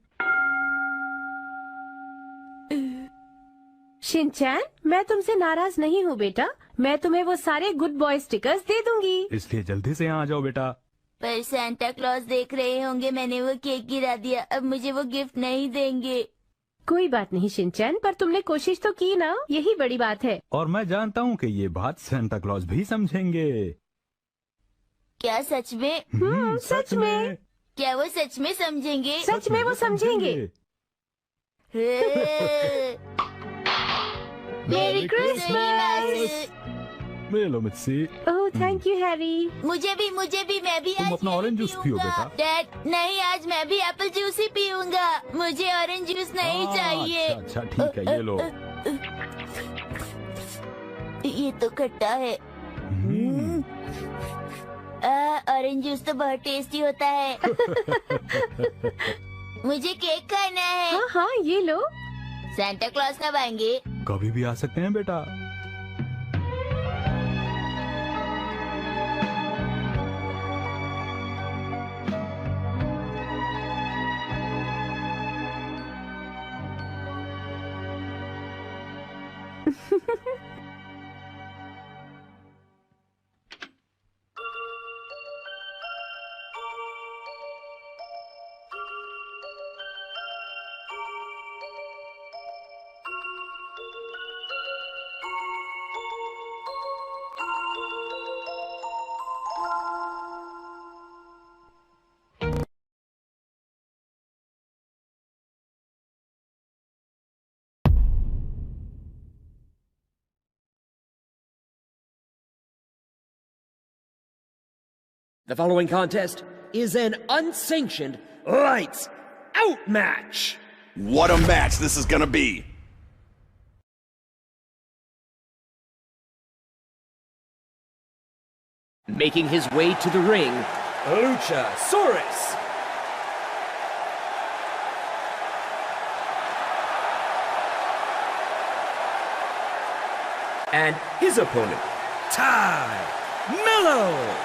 Speaker 6: शिनचैन, मैं तुमसे नाराज नहीं हूँ बेटा। मैं तुम्हें वो सारे गुड बॉय स्टिकर्स दे दूंगी।
Speaker 12: इसलिए जल्दी से यहाँ आ जाओ बेटा।
Speaker 4: पर सांता क्लॉज देख रहे होंगे मैंने वो केक गिरा दिया, अब मुझे वो गिफ्ट नहीं देंगे।
Speaker 6: कोई बात नहीं शिनचैन, पर तुमने कोशिश तो की ना, यही बड़ी बात है।
Speaker 12: और मैं जानता हूँ कि ये बात सांता क्लॉज भी समझेंगे।
Speaker 4: क्या सच में?
Speaker 6: सच में।
Speaker 4: क्या वो सच में समझेंगे?
Speaker 6: सच में वो समझेंगे। Merry Christmas.
Speaker 12: ले लो Mitsy.
Speaker 6: Oh thank you Harry.
Speaker 4: मुझे भी, मैं भी।
Speaker 12: तुम अपना ऑरेंज जूस पियो बेटा।
Speaker 4: डैड नहीं, आज मैं भी एप्पल जूस ही पीऊंगा। मुझे ऑरेंज जूस नहीं चाहिए।
Speaker 12: अच्छा ठीक है, ये लो।
Speaker 4: ये तो खट्टा है। ऑरेंज जूस तो बहुत टेस्टी होता है। मुझे केक खाना है।
Speaker 6: हाँ हाँ, ये लो।
Speaker 4: सांता क्लॉज कब आएंगे?
Speaker 12: कभी भी आ सकते हैं बेटा।
Speaker 18: The following contest is an unsanctioned lights out match.
Speaker 19: What a match this is gonna be.
Speaker 18: Making his way to the ring, Luchasaurus. And his opponent, Ty Mello.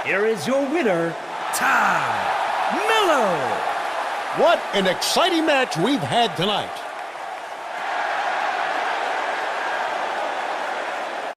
Speaker 18: Here is your winner, Ty Mello.
Speaker 20: What an exciting match we've had tonight.